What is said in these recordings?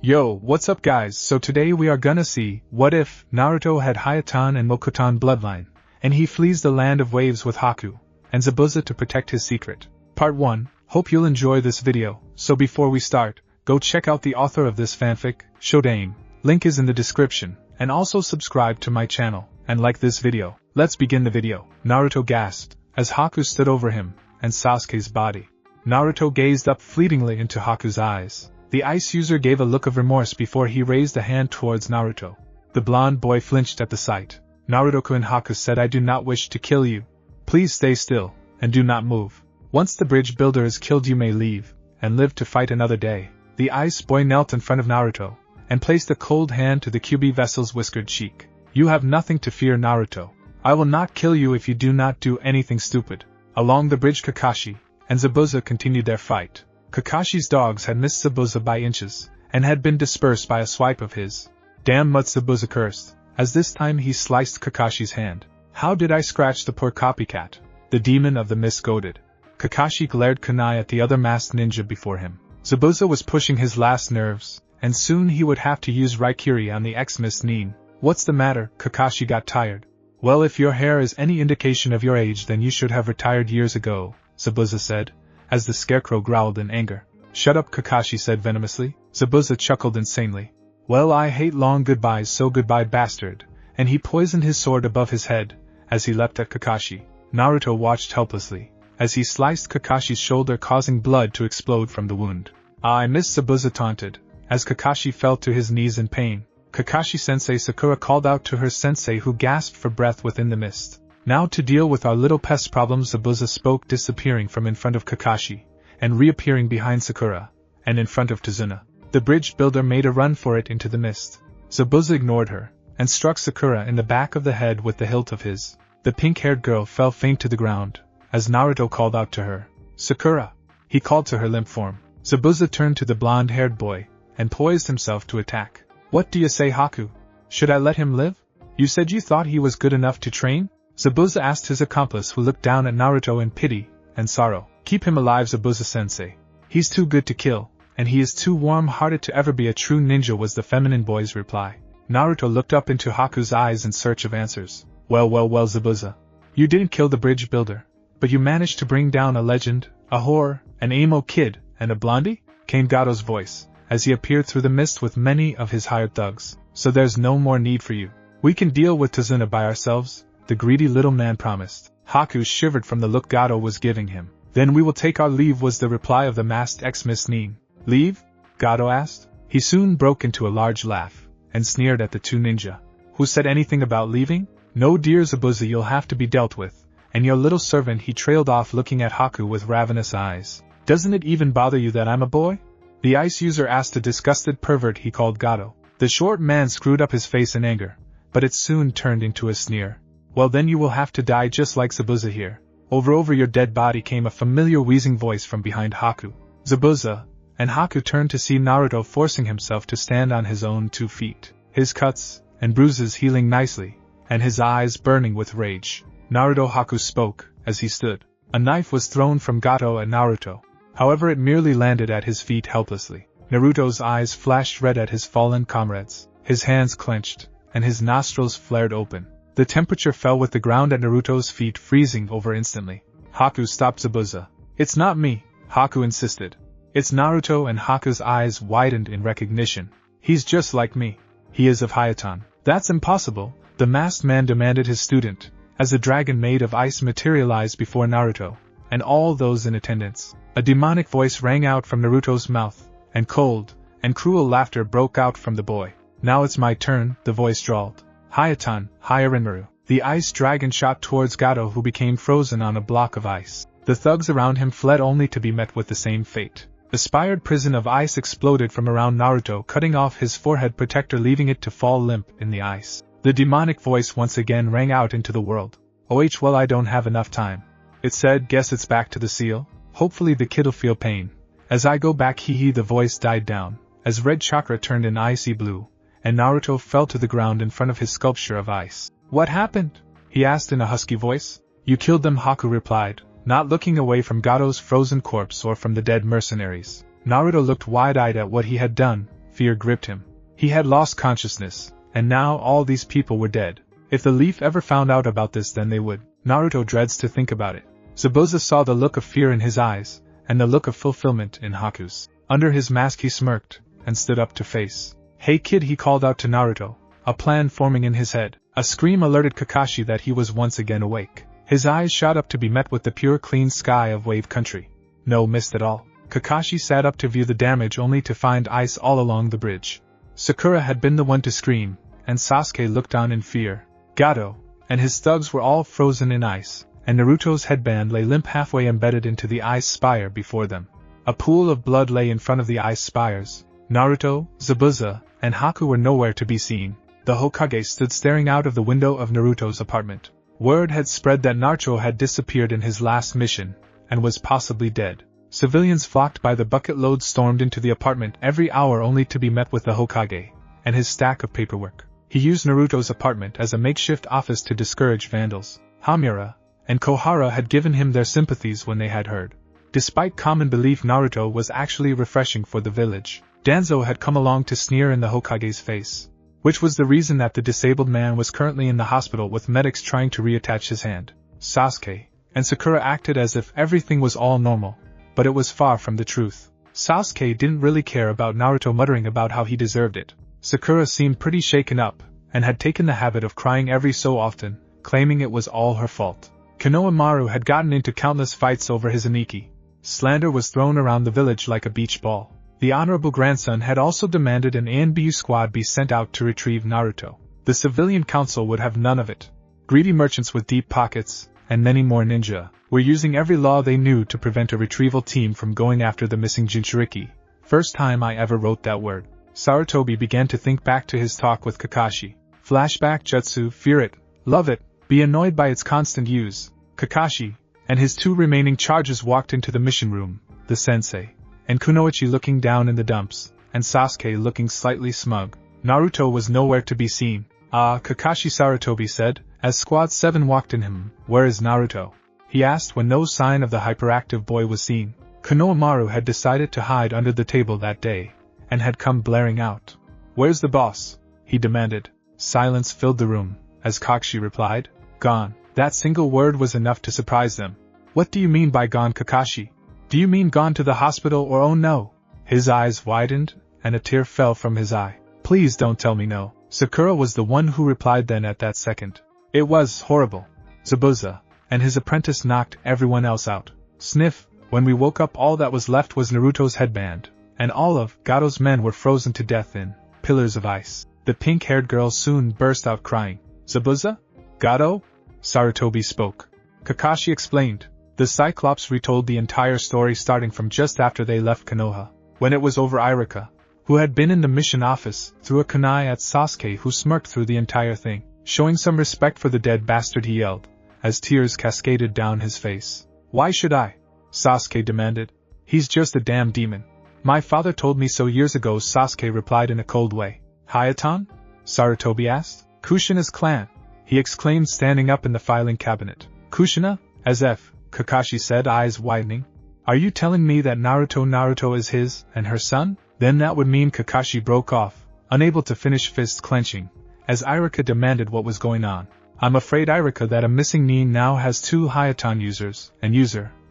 Yo, what's up guys? So today we are gonna see, what if Naruto had Hyoton and Mokuton bloodline, and he flees the land of waves with Haku and Zabuza to protect his secret. Part 1, hope you'll enjoy this video, so before we start, go check out the author of this fanfic, Shodaime, link is in the description, and also subscribe to my channel, and like this video. Let's begin the video. Naruto gasped, as Haku stood over him, and Sasuke's body. Naruto gazed up fleetingly into Haku's eyes. The ice user gave a look of remorse before he raised a hand towards Naruto. The blonde boy flinched at the sight. Naruto-kun, Haku said, I do not wish to kill you. Please stay still, and do not move. Once the bridge builder is killed you may leave, and live to fight another day. The ice boy knelt in front of Naruto, and placed a cold hand to the Kyuubi vessel's whiskered cheek. You have nothing to fear, Naruto. I will not kill you if you do not do anything stupid. Along the bridge Kakashi and Zabuza continued their fight. Kakashi's dogs had missed Zabuza by inches, and had been dispersed by a swipe of his. Damn mutt, Zabuza cursed, as this time he sliced Kakashi's hand. How did I scratch the poor copycat? The demon of the mist goaded. Kakashi glared kunai at the other masked ninja before him. Zabuza was pushing his last nerves, and soon he would have to use Raikiri on the ex-mist Nin. What's the matter? Kakashi got tired. Well, if your hair is any indication of your age, then you should have retired years ago, Zabuza said, as the scarecrow growled in anger. Shut up, Kakashi said venomously. Zabuza chuckled insanely. Well, I hate long goodbyes, so goodbye, bastard, and he poisoned his sword above his head, as he leapt at Kakashi. Naruto watched helplessly, as he sliced Kakashi's shoulder, causing blood to explode from the wound. I missed, Zabuza taunted, as Kakashi fell to his knees in pain. Kakashi-sensei, Sakura called out to her sensei, who gasped for breath within the mist. Now to deal with our little pest problem, Zabuza spoke, disappearing from in front of Kakashi, and reappearing behind Sakura, and in front of Tsunade. The bridge builder made a run for it into the mist. Zabuza ignored her, and struck Sakura in the back of the head with the hilt of his. The pink-haired girl fell faint to the ground, as Naruto called out to her. Sakura! He called to her limp form. Zabuza turned to the blonde-haired boy, and poised himself to attack. What do you say, Haku? Should I let him live? You said you thought he was good enough to train? Zabuza asked his accomplice, who looked down at Naruto in pity and sorrow. Keep him alive, Zabuza-sensei. He's too good to kill, and he is too warm-hearted to ever be a true ninja, was the feminine boy's reply. Naruto looked up into Haku's eyes in search of answers. Well, Zabuza. You didn't kill the bridge builder, but you managed to bring down a legend, a whore, an emo kid, and a blondie? Came Gato's voice, as he appeared through the mist with many of his hired thugs. So there's no more need for you. We can deal with Tsunade by ourselves, the greedy little man promised. Haku shivered from the look Gato was giving him. Then we will take our leave, was the reply of the masked ex-Miss Nin. Leave? Gato asked. He soon broke into a large laugh, and sneered at the two ninja. Who said anything about leaving? No, dear Zabuza, you'll have to be dealt with, and your little servant. He trailed off, looking at Haku with ravenous eyes. Doesn't it even bother you that I'm a boy? The ice user asked, a disgusted pervert he called Gato. The short man screwed up his face in anger, but it soon turned into a sneer. Well, then you will have to die just like Zabuza here. Over your dead body, came a familiar wheezing voice from behind Haku. Zabuza, and Haku turned to see Naruto forcing himself to stand on his own 2 feet, his cuts and bruises healing nicely, and his eyes burning with rage. Naruto, Haku spoke, as he stood. A knife was thrown from Gato at Naruto. However, it merely landed at his feet helplessly. Naruto's eyes flashed red at his fallen comrades. His hands clenched, and his nostrils flared open. The temperature fell with the ground at Naruto's feet, freezing over instantly. Haku stopped Zabuza. It's not me, Haku insisted. It's Naruto, and Haku's eyes widened in recognition. He's just like me. He is of Hyoton. That's impossible, the masked man demanded his student, as a dragon made of ice materialized before Naruto, and all those in attendance. A demonic voice rang out from Naruto's mouth, and cold and cruel laughter broke out from the boy. Now it's my turn, the voice drawled. Hyoton, Hyorinmaru. The ice dragon shot towards Gato, who became frozen on a block of ice. The thugs around him fled, only to be met with the same fate. The spired prison of ice exploded from around Naruto, cutting off his forehead protector, leaving it to fall limp in the ice. The demonic voice once again rang out into the world. Well, I don't have enough time. It said, guess it's back to the seal. Hopefully the kid'll feel pain. As I go back, the voice died down, as red chakra turned an icy blue, and Naruto fell to the ground in front of his sculpture of ice. What happened? He asked in a husky voice. You killed them, Haku replied, not looking away from Gato's frozen corpse or from the dead mercenaries. Naruto looked wide-eyed at what he had done, fear gripped him. He had lost consciousness, and now all these people were dead. If the Leaf ever found out about this, then they would. Naruto dreads to think about it. Zabuza saw the look of fear in his eyes, and the look of fulfillment in Haku's. Under his mask he smirked, and stood up to face. "Hey kid," he called out to Naruto, a plan forming in his head. A scream alerted Kakashi that he was once again awake. His eyes shot up to be met with the pure clean sky of Wave Country. No mist at all. Kakashi sat up to view the damage only to find ice all along the bridge. Sakura had been the one to scream, and Sasuke looked on in fear. Gato and his thugs were all frozen in ice, and Naruto's headband lay limp halfway embedded into the ice spire before them. A pool of blood lay in front of the ice spires. Naruto, Zabuza, and Haku were nowhere to be seen. The Hokage stood staring out of the window of Naruto's apartment. Word had spread that Naruto had disappeared in his last mission, and was possibly dead. Civilians flocked by the bucket load stormed into the apartment every hour only to be met with the Hokage and his stack of paperwork. He used Naruto's apartment as a makeshift office to discourage vandals. Hamura and Kohara had given him their sympathies when they had heard. Despite common belief, Naruto was actually refreshing for the village. Danzo had come along to sneer in the Hokage's face, which was the reason that the disabled man was currently in the hospital with medics trying to reattach his hand. Sasuke and Sakura acted as if everything was all normal, but it was far from the truth. Sasuke didn't really care about Naruto muttering about how he deserved it. Sakura seemed pretty shaken up, and had taken the habit of crying every so often, claiming it was all her fault. Konoha Maru had gotten into countless fights over his Aniki. Slander was thrown around the village like a beach ball. The honorable grandson had also demanded an ANBU squad be sent out to retrieve Naruto. The civilian council would have none of it. Greedy merchants with deep pockets, and many more ninja, were using every law they knew to prevent a retrieval team from going after the missing Jinchuriki. First time I ever wrote that word. Sarutobi began to think back to his talk with Kakashi. Flashback jutsu, fear it, love it, be annoyed by its constant use. Kakashi and his two remaining charges walked into the mission room, the sensei and Kunoichi looking down in the dumps, and Sasuke looking slightly smug. Naruto was nowhere to be seen. "Ah, Kakashi," Sarutobi said, as Squad 7 walked in him. "Where is Naruto?" he asked when no sign of the hyperactive boy was seen. Konoha Maru had decided to hide under the table that day, and had come blaring out. "Where's the boss?" he demanded. Silence filled the room, as Kakashi replied, "Gone." That single word was enough to surprise them. "What do you mean by gone, Kakashi? Do you mean gone to the hospital or oh no?" His eyes widened, and a tear fell from his eye. "Please don't tell me no." Sakura was the one who replied then at that second. "It was horrible. Zabuza and his apprentice knocked everyone else out. Sniff, when we woke up all that was left was Naruto's headband, and all of Gato's men were frozen to death in pillars of ice." The pink-haired girl soon burst out crying. "Zabuza? Gato?" Sarutobi spoke. Kakashi explained. The Cyclops retold the entire story starting from just after they left Konoha. When it was over, Irika, who had been in the mission office, threw a kunai at Sasuke, who smirked through the entire thing. Showing some respect for the dead bastard, he yelled, as tears cascaded down his face. "Why should I?" Sasuke demanded. "He's just a damn demon. My father told me so years ago," Sasuke replied in a cold way. "Hyoton?" Sarutobi asked. "Kushina's clan," he exclaimed, standing up in the filing cabinet. "Kushina? As if," Kakashi said, eyes widening. "Are you telling me that Naruto is his and her son?" Then that would mean Kakashi broke off, unable to finish, fists clenching, as Irika demanded what was going on. "I'm afraid, Irika, that a missing Nin now has 2 Hyoton users,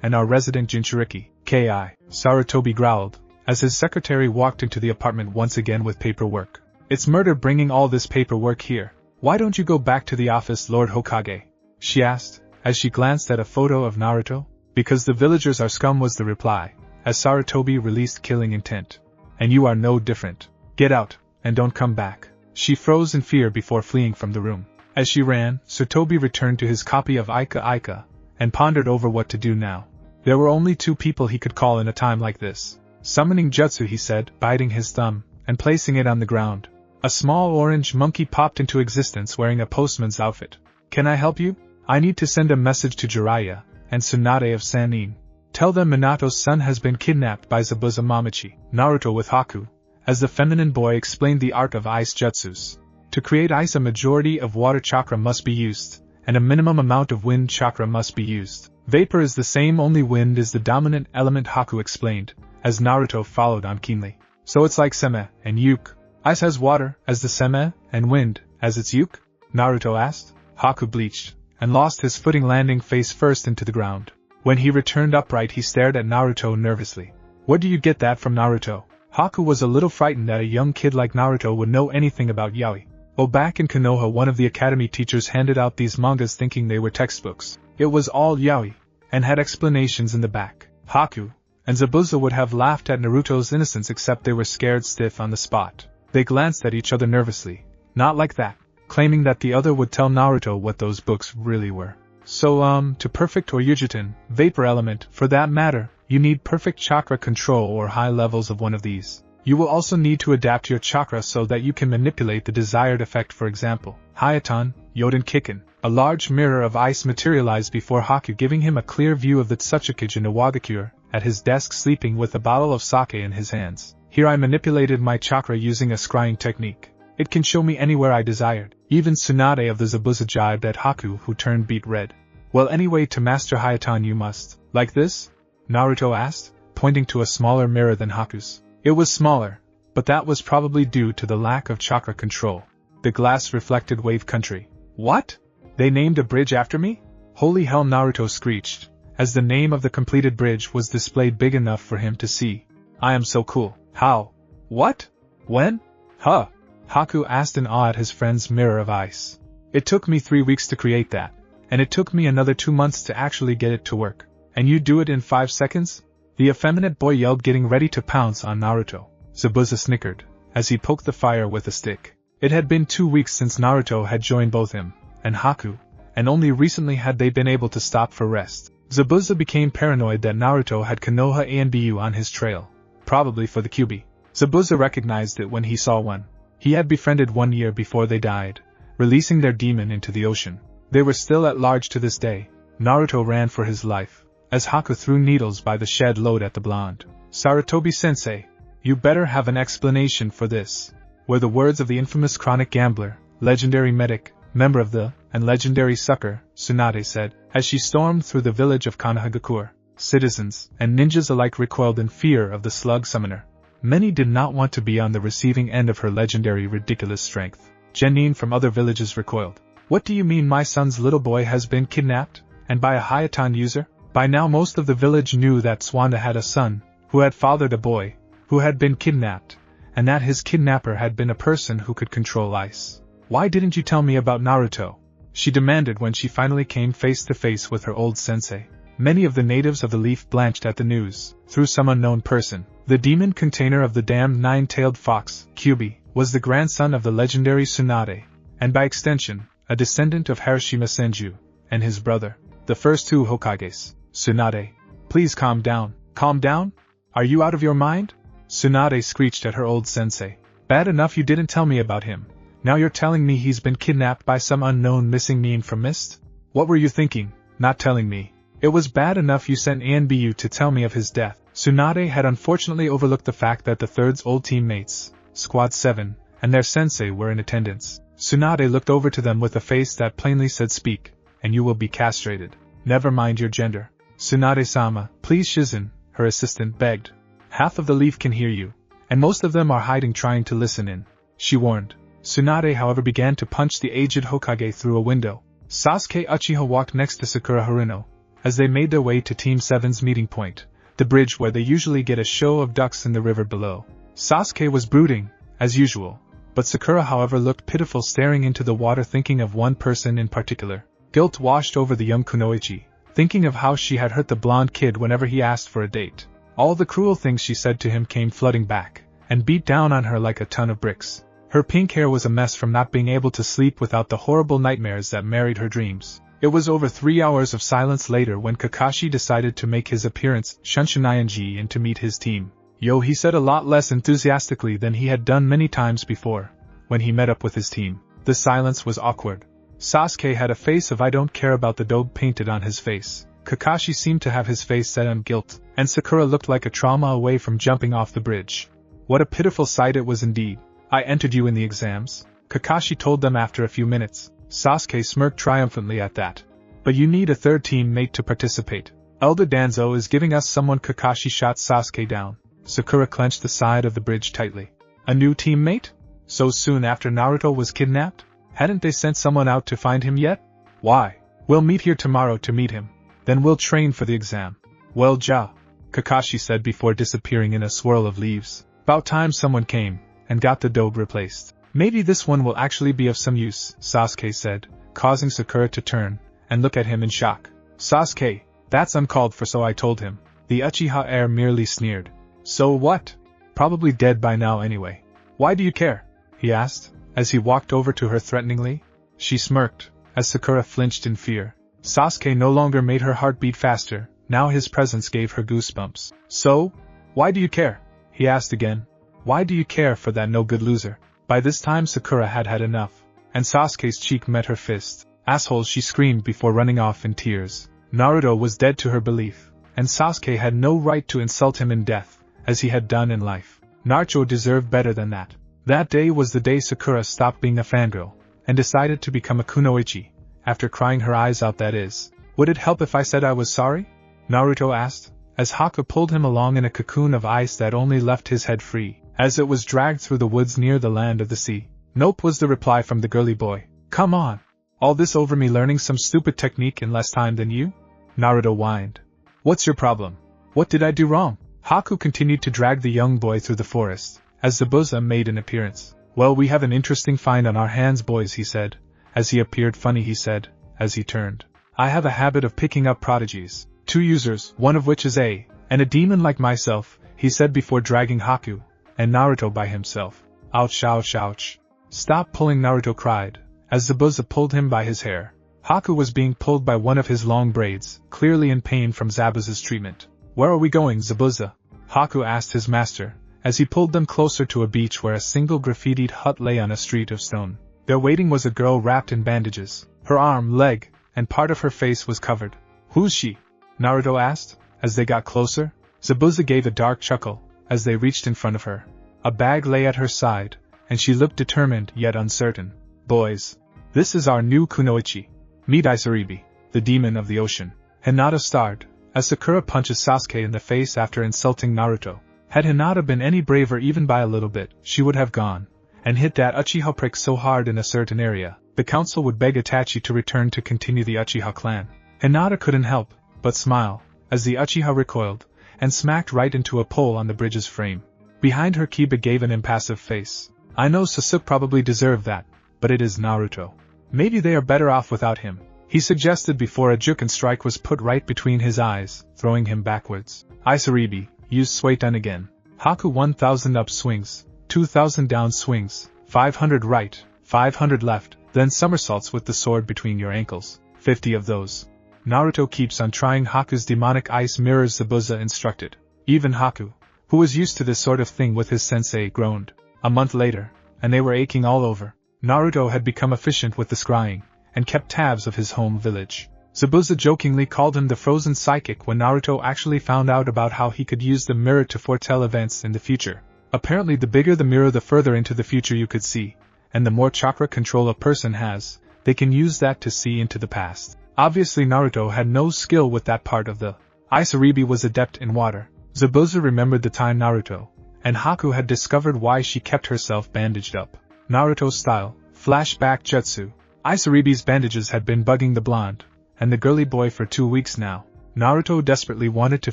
and our resident Jinchuriki, Ki," Sarutobi growled, as his secretary walked into the apartment once again with paperwork. "It's murder bringing all this paperwork here. Why don't you go back to the office, Lord Hokage?" she asked, as she glanced at a photo of Naruto. "Because the villagers are scum," was the reply, as Sarutobi released killing intent. "And you are no different. Get out, and don't come back." She froze in fear before fleeing from the room. As she ran, Sarutobi returned to his copy of Ika, and pondered over what to do now. There were only 2 people he could call in a time like this. "Summoning jutsu," he said, biting his thumb, and placing it on the ground. A small orange monkey popped into existence wearing a postman's outfit. "Can I help you? I need to send a message to Jiraiya and Tsunade of Sannin. Tell them Minato's son has been kidnapped by Zabuza Mamachi." Naruto with Haku, as the feminine boy, explained the art of ice jutsus. To create ice, a majority of water chakra must be used, and a minimum amount of wind chakra must be used. Vapor is the same, only wind is the dominant element, Haku explained, as Naruto followed on keenly. So it's like seme and yuke. Ice has water as the seme, and wind as its yuke? Naruto asked. Haku bleached, and lost his footing, landing face first into the ground. When he returned upright, he stared at Naruto nervously. Where do you get that from, Naruto? Haku was a little frightened that a young kid like Naruto would know anything about yaoi. Well, back in Konoha, one of the academy teachers handed out these mangas thinking they were textbooks. It was all yaoi, and had explanations in the back. Haku and Zabuza would have laughed at Naruto's innocence, except they were scared stiff on the spot. They glanced at each other nervously. Not like that, claiming that the other would tell Naruto what those books really were. So, to perfect or Hyoton, vapor element, for that matter, you need perfect chakra control or high levels of one of these. You will also need to adapt your chakra so that you can manipulate the desired effect. For example, Hyoton, Hyoton Kikken. A large mirror of ice materialized before Haku, giving him a clear view of the Tsuchikage no Wagakure, at his desk sleeping with a bottle of sake in his hands. Here I manipulated my chakra using a scrying technique. It can show me anywhere I desired. Even Tsunade of the Zabuza jibed at Haku, who turned beet red. Well, anyway, to master Hyoton you must. Like this? Naruto asked, pointing to a smaller mirror than Haku's. It was smaller, but that was probably due to the lack of chakra control. The glass reflected wave country. What? They named a bridge after me? Holy hell, Naruto screeched, as the name of the completed bridge was displayed big enough for him to see. I am so cool. How? What? When? Huh? Haku asked in awe at his friend's mirror of ice. It took me 3 weeks to create that, and it took me another 2 months to actually get it to work. And you do it in 5 seconds? The effeminate boy yelled, getting ready to pounce on Naruto. Zabuza snickered, as he poked the fire with a stick. It had been 2 weeks since Naruto had joined both him and Haku, and only recently had they been able to stop for rest. Zabuza became paranoid that Naruto had Konoha Anbu on his trail, probably for the Kyuubi. Zabuza recognized it when he saw one. He had befriended 1 year before they died, releasing their demon into the ocean. They were still at large to this day. Naruto ran for his life, as Haku threw needles by the shed load at the blonde. Sarutobi-sensei, you better have an explanation for this, were the words of the infamous chronic gambler, legendary medic, member of the, and legendary sucker, Tsunade said, as she stormed through the village of Konohagakure. Citizens and ninjas alike recoiled in fear of the slug summoner. Many did not want to be on the receiving end of her legendary ridiculous strength. Genin from other villages recoiled. What do you mean my son's little boy has been kidnapped? And by a Hyoton user? By now most of the village knew that Tsunade had a son, who had fathered a boy, who had been kidnapped, and that his kidnapper had been a person who could control ice. Why didn't you tell me about Naruto? She demanded when she finally came face to face with her old sensei. Many of the natives of the leaf blanched at the news. Through some unknown person, the demon container of the damned nine-tailed fox, Kyuubi, was the grandson of the legendary Tsunade, and by extension, a descendant of Harashima Senju, and his brother, the first 2 Hokages. Tsunade, please calm down. Calm down? Are you out of your mind? Tsunade screeched at her old sensei. Bad enough you didn't tell me about him. Now you're telling me he's been kidnapped by some unknown missing mean from Mist? What were you thinking, not telling me? It was bad enough you sent Anbu to tell me of his death. Tsunade had unfortunately overlooked the fact that the Third's old teammates, Squad 7, and their sensei were in attendance. Tsunade looked over to them with a face that plainly said, speak, and you will be castrated. Never mind your gender. Tsunade-sama, please Shizen, her assistant begged. Half of the leaf can hear you, and most of them are hiding trying to listen in, she warned. Tsunade however began to punch the aged Hokage through a window. Sasuke Uchiha walked next to Sakura Haruno, as they made their way to Team 7's meeting point, the bridge where they usually get a show of ducks in the river below. Sasuke was brooding, as usual, but Sakura however looked pitiful, staring into the water, thinking of one person in particular. Guilt washed over the young Kunoichi, thinking of how she had hurt the blonde kid whenever he asked for a date. All the cruel things she said to him came flooding back, and beat down on her like a ton of bricks. Her pink hair was a mess from not being able to sleep without the horrible nightmares that married her dreams. It was over 3 hours of silence later when Kakashi decided to make his appearance, Shunshunayanji, and to meet his team. Yo, he said a lot less enthusiastically than he had done many times before, when he met up with his team. The silence was awkward. Sasuke had a face of I don't care about the dog painted on his face. Kakashi seemed to have his face set on guilt, and Sakura looked like a trauma away from jumping off the bridge. What a pitiful sight it was indeed. I entered you in the exams, Kakashi told them after a few minutes. Sasuke smirked triumphantly at that. But you need a third teammate to participate. Elder Danzo is giving us someone. Kakashi shot Sasuke down. Sakura clenched the side of the bridge tightly. A new teammate? So soon after Naruto was kidnapped? Hadn't they sent someone out to find him yet? Why? We'll meet here tomorrow to meet him. Then we'll train for the exam. Well, Kakashi said before disappearing in a swirl of leaves. About time someone came and got the dobe replaced. Maybe this one will actually be of some use, Sasuke said, causing Sakura to turn and look at him in shock. Sasuke, that's uncalled for, so I told him. The Uchiha heir merely sneered. So what? Probably dead by now anyway. Why do you care? He asked, as he walked over to her threateningly. She smirked, as Sakura flinched in fear. Sasuke no longer made her heart beat faster, now his presence gave her goosebumps. So? Why do you care? He asked again. Why do you care for that no-good loser? By this time Sakura had had enough, and Sasuke's cheek met her fist. Asshole, she screamed before running off in tears. Naruto was dead to her belief, and Sasuke had no right to insult him in death, as he had done in life. Naruto deserved better than that. That day was the day Sakura stopped being a fangirl, and decided to become a kunoichi, after crying her eyes out, that is. Would it help if I said I was sorry? Naruto asked, as Haku pulled him along in a cocoon of ice that only left his head free, as it was dragged through the woods near the land of the sea. Nope, was the reply from the girly boy. Come on. All this over me learning some stupid technique in less time than you? Naruto whined. What's your problem? What did I do wrong? Haku continued to drag the young boy through the forest, as Zabuza made an appearance. Well, we have an interesting find on our hands, boys, he said. As he appeared funny, he said, as he turned. I have a habit of picking up prodigies. 2 users, one of which is and a demon like myself, he said before dragging Haku and Naruto by himself. Ouch, ouch, ouch. Stop pulling, Naruto cried, as Zabuza pulled him by his hair. Haku was being pulled by one of his long braids, clearly in pain from Zabuza's treatment. Where are we going, Zabuza? Haku asked his master, as he pulled them closer to a beach where a single graffitied hut lay on a street of stone. There waiting was a girl wrapped in bandages. Her arm, leg, and part of her face was covered. Who's she? Naruto asked, as they got closer. Zabuza gave a dark chuckle, as they reached in front of her. A bag lay at her side, and she looked determined yet uncertain. Boys, this is our new kunoichi. Meet Isaribi, the demon of the ocean. Hinata starred, as Sakura punches Sasuke in the face after insulting Naruto. Had Hinata been any braver even by a little bit, she would have gone and hit that Uchiha prick so hard in a certain area, the council would beg Itachi to return to continue the Uchiha clan. Hinata couldn't help but smile, as the Uchiha recoiled, and smacked right into a pole on the bridge's frame. Behind her, Kiba gave an impassive face. I know Sasuke probably deserved that, but it is Naruto. Maybe they are better off without him, he suggested before a Juken strike was put right between his eyes, throwing him backwards. Isaribi, use Suiton again. Haku 1000 up swings, 2000 down swings, 500 right, 500 left, then somersaults with the sword between your ankles, 50 of those. Naruto keeps on trying. Haku's demonic ice mirrors Zabuza instructed. Even Haku, who was used to this sort of thing with his sensei, groaned. A month later, and they were aching all over. Naruto had become efficient with the scrying, and kept tabs of his home village. Zabuza jokingly called him the frozen psychic when Naruto actually found out about how he could use the mirror to foretell events in the future. Apparently the bigger the mirror, the further into the future you could see, and the more chakra control a person has, they can use that to see into the past. Obviously Naruto had no skill with that part of the Isaribi was adept in water. Zabuza remembered the time Naruto and Haku had discovered why she kept herself bandaged up. Naruto style, flashback jutsu. Isaribi's bandages had been bugging the blonde and the girly boy for 2 weeks now. Naruto desperately wanted to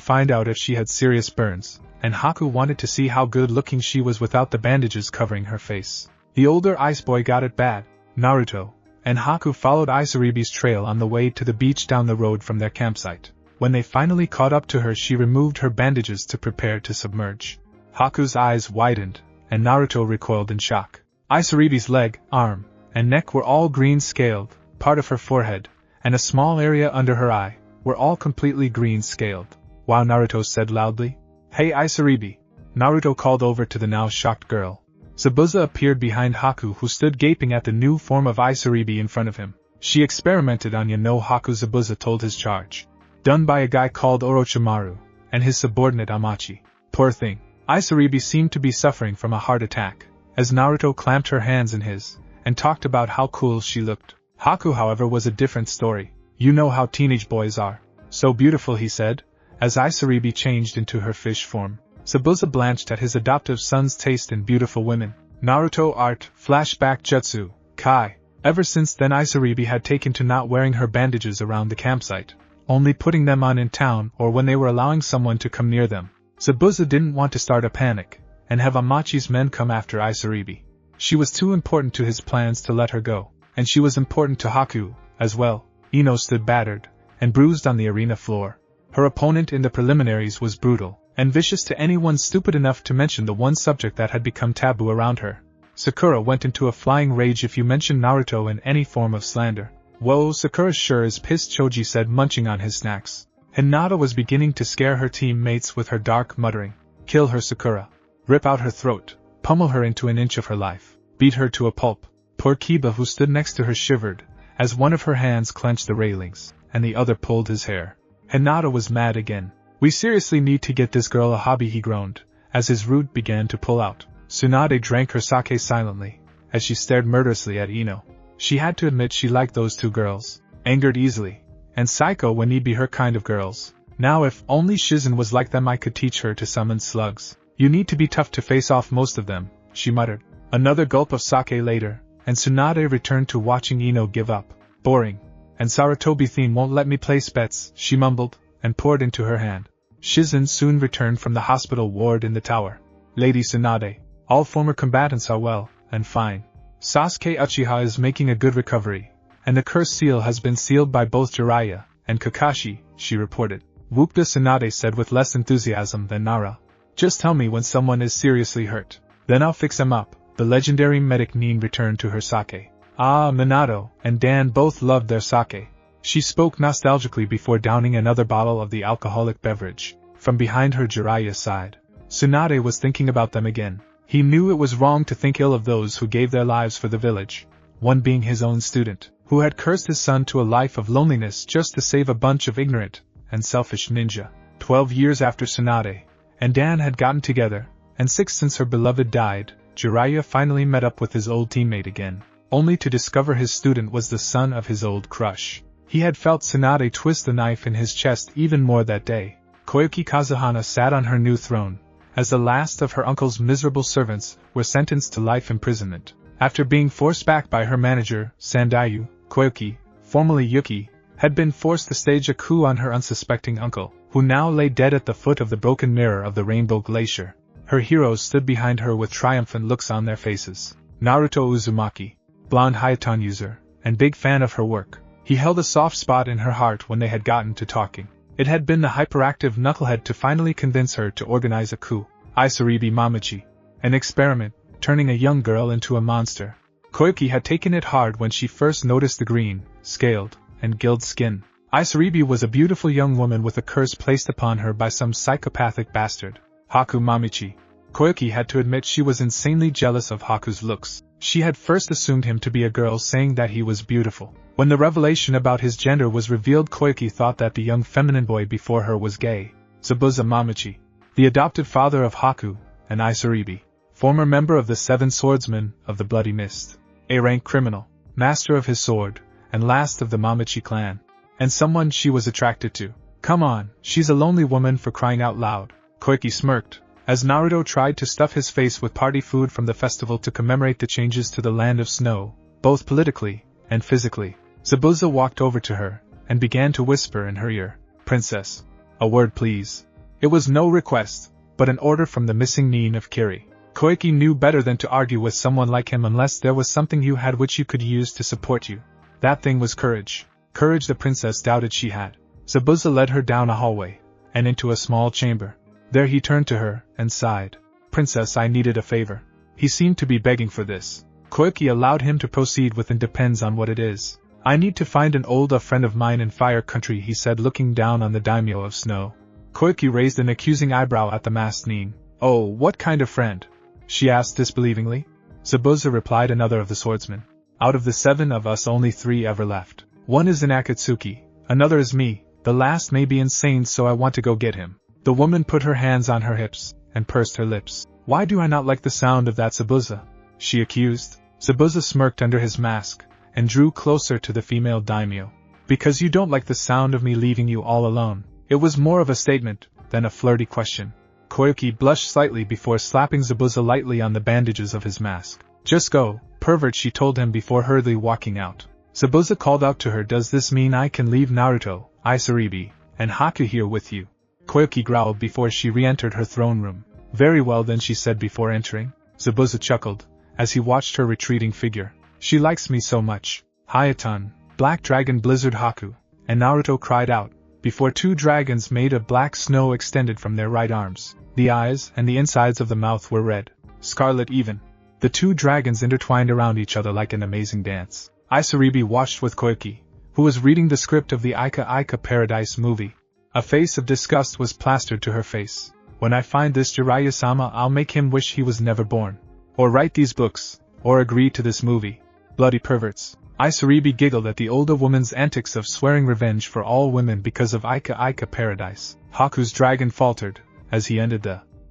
find out if she had serious burns, and Haku wanted to see how good looking she was without the bandages covering her face. The older ice boy got it bad. Naruto and Haku followed Isaribi's trail on the way to the beach down the road from their campsite. When they finally caught up to her, she removed her bandages to prepare to submerge. Haku's eyes widened, and Naruto recoiled in shock. Isaribi's leg, arm, and neck were all green-scaled, part of her forehead, and a small area under her eye, were all completely green-scaled. Wow, Naruto said loudly. Hey Isaribi! Naruto called over to the now shocked girl. Zabuza appeared behind Haku, who stood gaping at the new form of Isaribi in front of him. She experimented on Haku, Zabuza told his charge. Done by a guy called Orochimaru, and his subordinate Amachi. Poor thing. Isaribi seemed to be suffering from a heart attack, as Naruto clamped her hands in his, and talked about how cool she looked. Haku, however, was a different story. You know how teenage boys are. So beautiful, he said, as Isaribi changed into her fish form. Zabuza blanched at his adoptive son's taste in beautiful women. Naruto art, flashback jutsu, Kai. Ever since then Isaribi had taken to not wearing her bandages around the campsite, only putting them on in town or when they were allowing someone to come near them. Zabuza didn't want to start a panic, and have Amachi's men come after Isaribi. She was too important to his plans to let her go, and she was important to Haku, as well. Ino stood battered and bruised on the arena floor. Her opponent in the preliminaries was brutal, and vicious to anyone stupid enough to mention the one subject that had become taboo around her. Sakura went into a flying rage if you mentioned Naruto in any form of slander. Whoa, Sakura sure is pissed, Choji said, munching on his snacks. Hinata was beginning to scare her teammates with her dark muttering. Kill her, Sakura. Rip out her throat, pummel her into an inch of her life, beat her to a pulp. Poor Kiba, who stood next to her, shivered, as one of her hands clenched the railings, and the other pulled his hair. Hinata was mad again. We seriously need to get this girl a hobby, he groaned, as his root began to pull out. Tsunade drank her sake silently, as she stared murderously at Ino. She had to admit she liked those two girls, angered easily, and psycho when need be her kind of girls. Now if only Shizen was like them, I could teach her to summon slugs. You need to be tough to face off most of them, she muttered. Another gulp of sake later, and Tsunade returned to watching Ino give up. Boring. And Sarutobi theme won't let me place bets, she mumbled, and poured into her hand. Shizen soon returned from the hospital ward in the tower. Lady Tsunade, all former combatants are well and fine. Sasuke Uchiha is making a good recovery, and the curse seal has been sealed by both Jiraiya and Kakashi, she reported. Whoopda, Tsunade said with less enthusiasm than Nara. Just tell me when someone is seriously hurt, then I'll fix him up. The legendary medic Nin returned to her sake. Ah, Minato and Dan both loved their sake. She spoke nostalgically before downing another bottle of the alcoholic beverage. From behind her, Jiraiya sighed. Tsunade was thinking about them again. He knew it was wrong to think ill of those who gave their lives for the village, one being his own student, who had cursed his son to a life of loneliness just to save a bunch of ignorant and selfish ninja. 12 years after Tsunade and Dan had gotten together, and 6 since her beloved died, Jiraiya finally met up with his old teammate again, only to discover his student was the son of his old crush. He had felt Tsunade twist the knife in his chest even more that day. Koyuki Kazuhana sat on her new throne, as the last of her uncle's miserable servants were sentenced to life imprisonment. After being forced back by her manager, Sandayu, Koyuki, formerly Yuki, had been forced to stage a coup on her unsuspecting uncle, who now lay dead at the foot of the broken mirror of the Rainbow Glacier. Her heroes stood behind her with triumphant looks on their faces. Naruto Uzumaki, blonde Hyoton user, and big fan of her work. He held a soft spot in her heart when they had gotten to talking. It had been the hyperactive knucklehead to finally convince her to organize a coup. Isaribi Mamachi. An experiment, turning a young girl into a monster. Koyuki had taken it hard when she first noticed the green, scaled, and gilled skin. Isaribi was a beautiful young woman with a curse placed upon her by some psychopathic bastard. Haku Mamichi. Koyuki had to admit she was insanely jealous of Haku's looks. She had first assumed him to be a girl, saying that he was beautiful. When the revelation about his gender was revealed, Koyuki thought that the young feminine boy before her was gay. Zabuza Mamachi, the adopted father of Haku and Isaribi, former member of the 7 Swordsmen of the Bloody Mist, A-rank criminal, master of his sword, and last of the Mamachi clan, and someone she was attracted to. Come on, she's a lonely woman, for crying out loud. Koyuki smirked, as Naruto tried to stuff his face with party food from the festival to commemorate the changes to the land of snow, both politically and physically. Zabuza walked over to her, and began to whisper in her ear, "Princess, a word please." It was no request, but an order from the missing Nin of Kiri. Koyuki knew better than to argue with someone like him unless there was something you had which you could use to support you. That thing was courage. Courage the princess doubted she had. Zabuza led her down a hallway, and into a small chamber. There he turned to her, and sighed. "Princess, I needed a favor." He seemed to be begging for this. Koyuki allowed him to proceed with, "It depends on what it is." "I need to find an old friend of mine in Fire Country," he said, looking down on the daimyo of snow. Koyuki raised an accusing eyebrow at the masked Nin. "Oh, what kind of friend?" she asked disbelievingly. Zabuza replied, "Another of the swordsmen. Out of the 7 of us, only 3 ever left. One is in Akatsuki, another is me, the last may be insane, so I want to go get him." The woman put her hands on her hips, and pursed her lips. "Why do I not like the sound of that, Zabuza?" she accused. Zabuza smirked under his mask, and drew closer to the female daimyo. "Because you don't like the sound of me leaving you all alone." It was more of a statement than a flirty question. Koyuki blushed slightly before slapping Zabuza lightly on the bandages of his mask. Just go, pervert, she told him before hurriedly walking out. Zabuza called out to her, does this mean I can leave Naruto, Isaribi, and Haku here with you? Koyuki growled before she re-entered her throne room. Very well then, she said before entering. Zabuza chuckled, as he watched her retreating figure. She likes me so much. Hyoton, Black Dragon Blizzard Haku, and Naruto cried out, before two dragons made of black snow extended from their right arms. The eyes and the insides of the mouth were red, scarlet even. The two dragons intertwined around each other like an amazing dance. Isaribi watched with Koyuki, who was reading the script of the Ika Paradise movie. A face of disgust was plastered to her face. When I find this Jiraiya-sama, I'll make him wish he was never born. Or write these books, or agree to this movie. Bloody perverts. Isaribi giggled at the older woman's antics of swearing revenge for all women because of Ika Paradise. Haku's dragon faltered, as he ended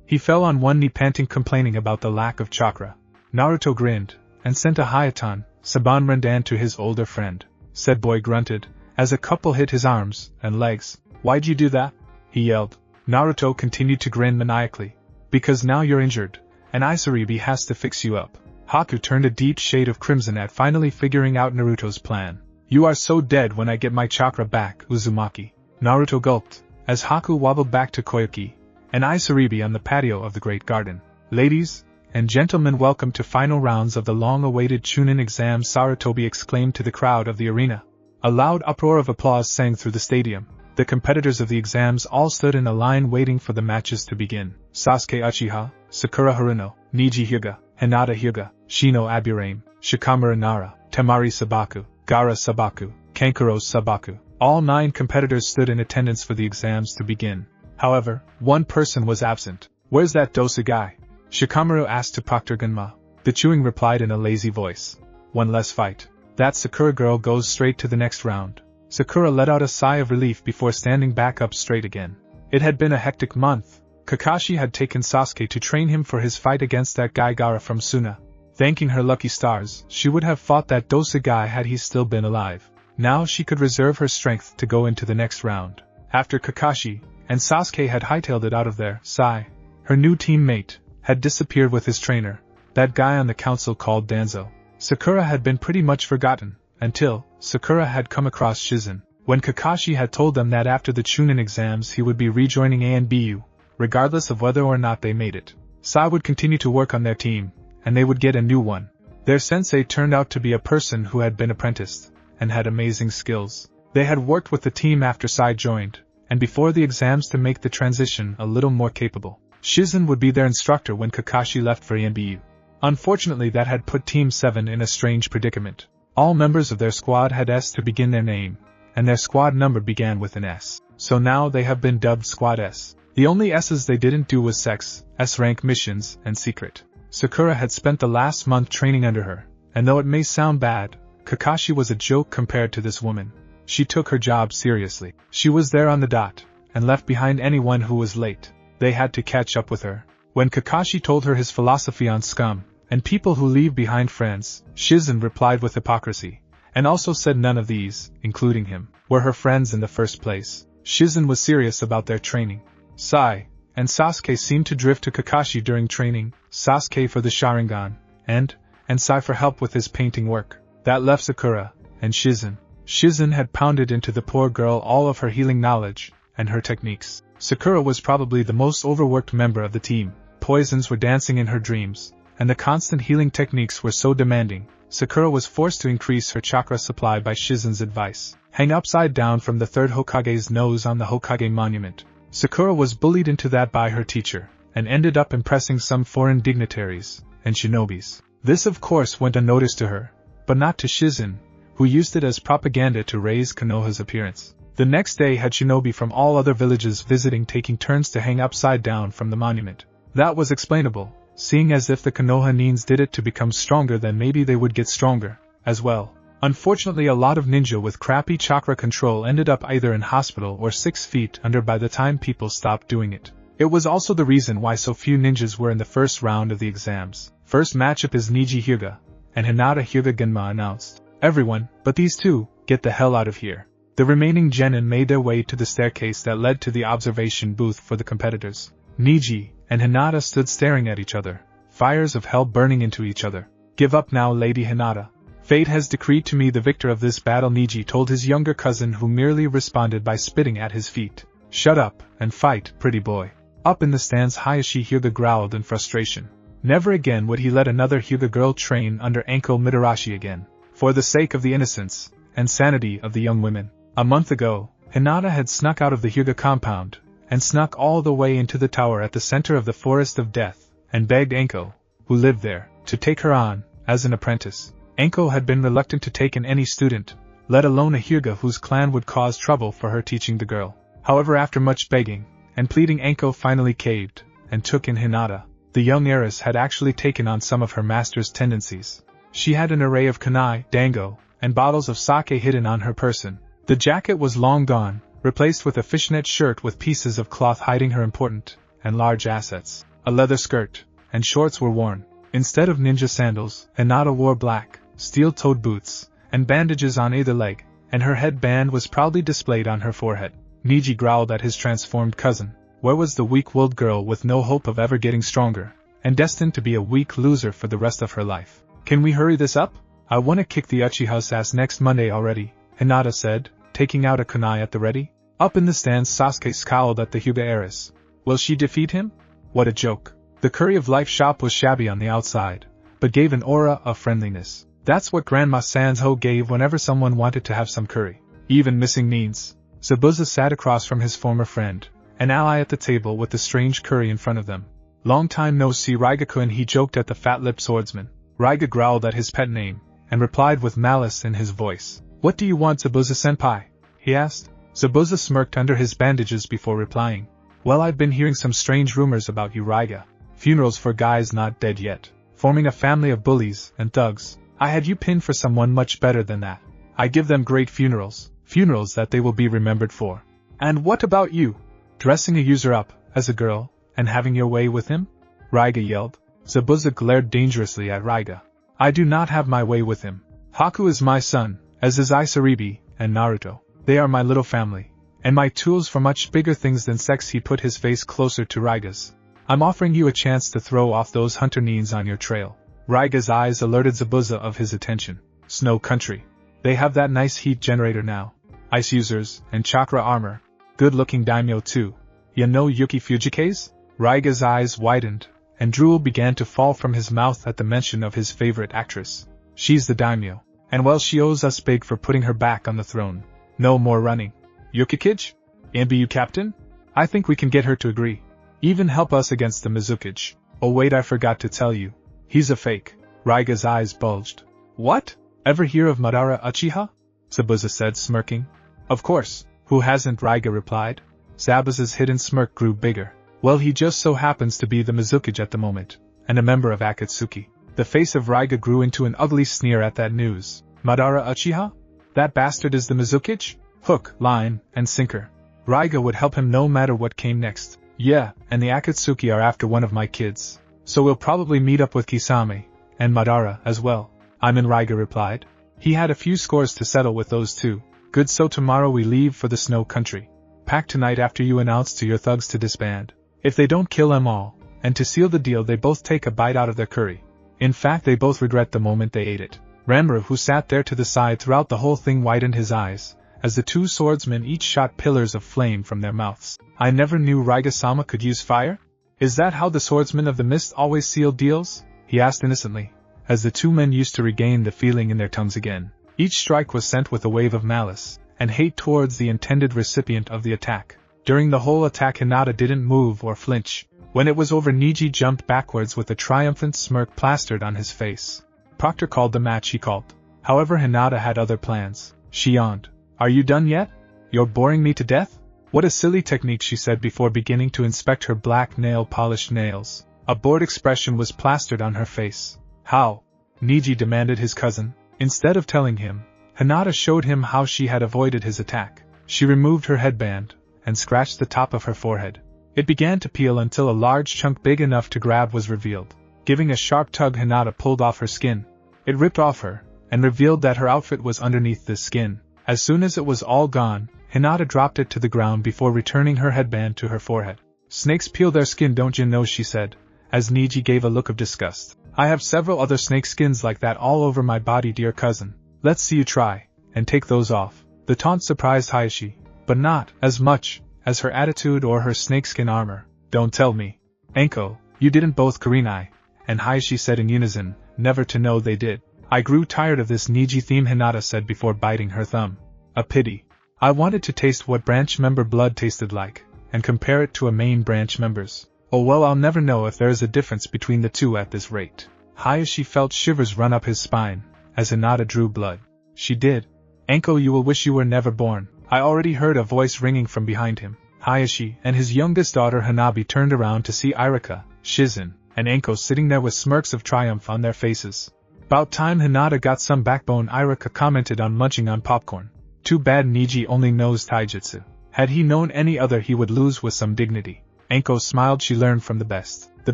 He fell on one knee panting, complaining about the lack of chakra. Naruto grinned, and sent a Hyoton, Saban Rendan to his older friend. Said boy grunted, as a couple hit his arms and legs. Why'd you do that? He yelled. Naruto continued to grin maniacally. Because now you're injured, and Isaribi has to fix you up. Haku turned a deep shade of crimson at finally figuring out Naruto's plan. You are so dead when I get my chakra back, Uzumaki. Naruto gulped, as Haku wobbled back to Koyuki and Isaribi on the patio of the Great Garden. Ladies and gentlemen, welcome to final rounds of the long-awaited Chunin exam, Sarutobi exclaimed to the crowd of the arena. A loud uproar of applause sang through the stadium. The competitors of the exams all stood in a line waiting for the matches to begin. Sasuke Uchiha, Sakura Haruno, Neji Hyuga, Hinata Hyuga, Shino Aburame, Shikamaru Nara, Temari Sabaku, Gara Sabaku, Kankuro Sabaku. All 9 competitors stood in attendance for the exams to begin. However, one person was absent. Where's that Dosa guy? Shikamaru asked to Proctor Gunma. The Chewing replied in a lazy voice. One less fight. That Sakura girl goes straight to the next round. Sakura let out a sigh of relief before standing back up straight again. It had been a hectic month. Kakashi had taken Sasuke to train him for his fight against that guy Gaara from Suna. Thanking her lucky stars, she would have fought that Dosa guy had he still been alive. Now she could reserve her strength to go into the next round. After Kakashi and Sasuke had hightailed it out of there, Sai, her new teammate, had disappeared with his trainer, that guy on the council called Danzo. Sakura had been pretty much forgotten, until Sakura had come across Shizen. When Kakashi had told them that after the Chunin exams he would be rejoining ANBU, regardless of whether or not they made it. Sai would continue to work on their team, and they would get a new one. Their sensei turned out to be a person who had been apprenticed, and had amazing skills. They had worked with the team after Sai joined, and before the exams to make the transition a little more capable. Shizen would be their instructor when Kakashi left for ANBU. Unfortunately, that had put Team 7 in a strange predicament. All members of their squad had S to begin their name, and their squad number began with an S. So now they have been dubbed Squad S. The only S's they didn't do was sex, S-rank missions, and secret. Sakura had spent the last month training under her, and though it may sound bad, Kakashi was a joke compared to this woman. She took her job seriously. She was there on the dot, and left behind anyone who was late. They had to catch up with her. When Kakashi told her his philosophy on scum, and people who leave behind friends, Shizen replied with hypocrisy, and also said none of these, including him, were her friends in the first place. Shizen was serious about their training. Sai and Sasuke seemed to drift to Kakashi during training, Sasuke for the Sharingan, and Sai for help with his painting work. That left Sakura and Shizen. Shizen had pounded into the poor girl all of her healing knowledge and her techniques. Sakura was probably the most overworked member of the team. Poisons were dancing in her dreams, and the constant healing techniques were so demanding, Sakura was forced to increase her chakra supply by Shizen's advice. Hang upside down from the 3rd Hokage's nose on the Hokage monument. Sakura was bullied into that by her teacher, and ended up impressing some foreign dignitaries and shinobis. This of course went unnoticed to her, but not to Shizen, who used it as propaganda to raise Konoha's appearance. The next day had shinobi from all other villages visiting, taking turns to hang upside down from the monument. That was explainable, seeing as if the Konoha Nins did it to become stronger, then maybe they would get stronger, as well. Unfortunately, a lot of ninja with crappy chakra control ended up either in hospital or 6 feet under by the time people stopped doing it. It was also the reason why so few ninjas were in the first round of the exams. First matchup is Neji Hyuga and Hinata Hyuga, Genma announced. Everyone, but these two, get the hell out of here. The remaining genin made their way to the staircase that led to the observation booth for the competitors. Neji and Hinata stood staring at each other, fires of hell burning into each other. Give up now, Lady Hinata. Fate has decreed to me the victor of this battle, Neji told his younger cousin, who merely responded by spitting at his feet. Shut up, and fight, pretty boy. Up in the stands, Hayashi Hyuga growled in frustration. Never again would he let another Hyuga girl train under Anko Mitarashi again. For the sake of the innocence and sanity of the young women. A month ago, Hinata had snuck out of the Hyuga compound, and snuck all the way into the tower at the center of the Forest of Death, and begged Anko, who lived there, to take her on, as an apprentice. Anko had been reluctant to take in any student, let alone a Hyuga whose clan would cause trouble for her teaching the girl. However, after much begging and pleading, Anko finally caved, and took in Hinata. The young heiress had actually taken on some of her master's tendencies. She had an array of kunai, dango, and bottles of sake hidden on her person. The jacket was long gone, replaced with a fishnet shirt with pieces of cloth hiding her important and large assets. A leather skirt and shorts were worn. Instead of ninja sandals, Hinata wore black, steel-toed boots, and bandages on either leg, and her headband was proudly displayed on her forehead. Neji growled at his transformed cousin. Where was the weak-willed girl with no hope of ever getting stronger, and destined to be a weak loser for the rest of her life? Can we hurry this up? I want to kick the Uchiha's ass next Monday already, Hinata said, taking out a kunai at the ready. Up in the stands, Sasuke scowled at the Hyuga heiress. Will she defeat him? What a joke. The Curry of Life shop was shabby on the outside, but gave an aura of friendliness. That's what Grandma Sanzo gave whenever someone wanted to have some curry. Even missing means. Zabuza sat across from his former friend, an ally at the table with the strange curry in front of them. Long time no see, Raiga-kun, he joked at the fat-lipped swordsman. Raiga growled at his pet name, and replied with malice in his voice. What do you want, Zabuza-senpai? He asked. Zabuza smirked under his bandages before replying. Well, I've been hearing some strange rumors about you, Raiga. Funerals for guys not dead yet. Forming a family of bullies and thugs. I had you pinned for someone much better than that. I give them great funerals. Funerals that they will be remembered for. And what about you? Dressing a user up, as a girl, and having your way with him? Raiga yelled. Zabuza glared dangerously at Raiga. I do not have my way with him. Haku is my son, as is Isaribi and Naruto. They are my little family, and my tools for much bigger things than sex. He put his face closer to Raiga's. I'm offering you a chance to throw off those hunter neens on your trail. Raiga's eyes alerted Zabuza of his attention. Snow Country. They have that nice heat generator now. Ice users, and chakra armor. Good-looking daimyo too. You know Yuki Fujike's? Raiga's eyes widened, and drool began to fall from his mouth at the mention of his favorite actress. She's the daimyo, and well, she owes us big for putting her back on the throne. No more running. Yukikage? MBU captain? I think we can get her to agree. Even help us against the Mizukage. Oh wait, I forgot to tell you. He's a fake. Raiga's eyes bulged. What? Ever hear of Madara Uchiha? Zabuza said, smirking. Of course, who hasn't? Raiga replied. Zabuza's hidden smirk grew bigger. Well, he just so happens to be the Mizukage at the moment, and a member of Akatsuki. The face of Raiga grew into an ugly sneer at that news. Madara Uchiha? That bastard is the Mizukage? Hook, line, and sinker. Raiga would help him no matter what came next. Yeah, and the Akatsuki are after one of my kids. So we'll probably meet up with Kisame, and Madara as well. I'm in, Raiga replied. He had a few scores to settle with those two. Good, so tomorrow we leave for the Snow Country. Pack tonight after you announce to your thugs to disband. If they don't kill them all, and to seal the deal they both take a bite out of their curry. In fact, they both regret the moment they ate it. Ranmaru, who sat there to the side throughout the whole thing, widened his eyes, as the two swordsmen each shot pillars of flame from their mouths. I never knew Raiga-sama could use fire? Is that how the swordsmen of the mist always seal deals? He asked innocently, as the two men used to regain the feeling in their tongues again. Each strike was sent with a wave of malice and hate towards the intended recipient of the attack. During the whole attack, Hinata didn't move or flinch. When it was over, Neji jumped backwards with a triumphant smirk plastered on his face. Proctor called the match, he called. However, Hinata had other plans. She yawned. Are you done yet? You're boring me to death? What a silly technique, she said before beginning to inspect her black nail-polished nails. A bored expression was plastered on her face. How? Neji demanded his cousin. Instead of telling him, Hinata showed him how she had avoided his attack. She removed her headband and scratched the top of her forehead. It began to peel until a large chunk big enough to grab was revealed. Giving a sharp tug, Hinata pulled off her skin. It ripped off her, and revealed that her outfit was underneath this skin. As soon as it was all gone, Hinata dropped it to the ground before returning her headband to her forehead. Snakes peel their skin, don't you know, she said, as Neji gave a look of disgust. I have several other snake skins like that all over my body, dear cousin. Let's see you try, and take those off. The taunt surprised Hayashi, but not as much as her attitude or her snakeskin armor. Don't tell me. Anko, you didn't both, Kurenai, and Hayashi said in unison, never to know they did. I grew tired of this Neji theme, Hinata said before biting her thumb. A pity. I wanted to taste what branch member blood tasted like, and compare it to a main branch member's. Oh well, I'll never know if there is a difference between the two at this rate. Hayashi felt shivers run up his spine, as Hinata drew blood. She did. Anko, you will wish you were never born. I already heard a voice ringing from behind him. Hayashi and his youngest daughter Hanabi turned around to see Irika, Shizen, and Anko sitting there with smirks of triumph on their faces. About time Hinata got some backbone, Irika commented on munching on popcorn. Too bad Neji only knows taijutsu. Had he known any other he would lose with some dignity. Anko smiled, she learned from the best. The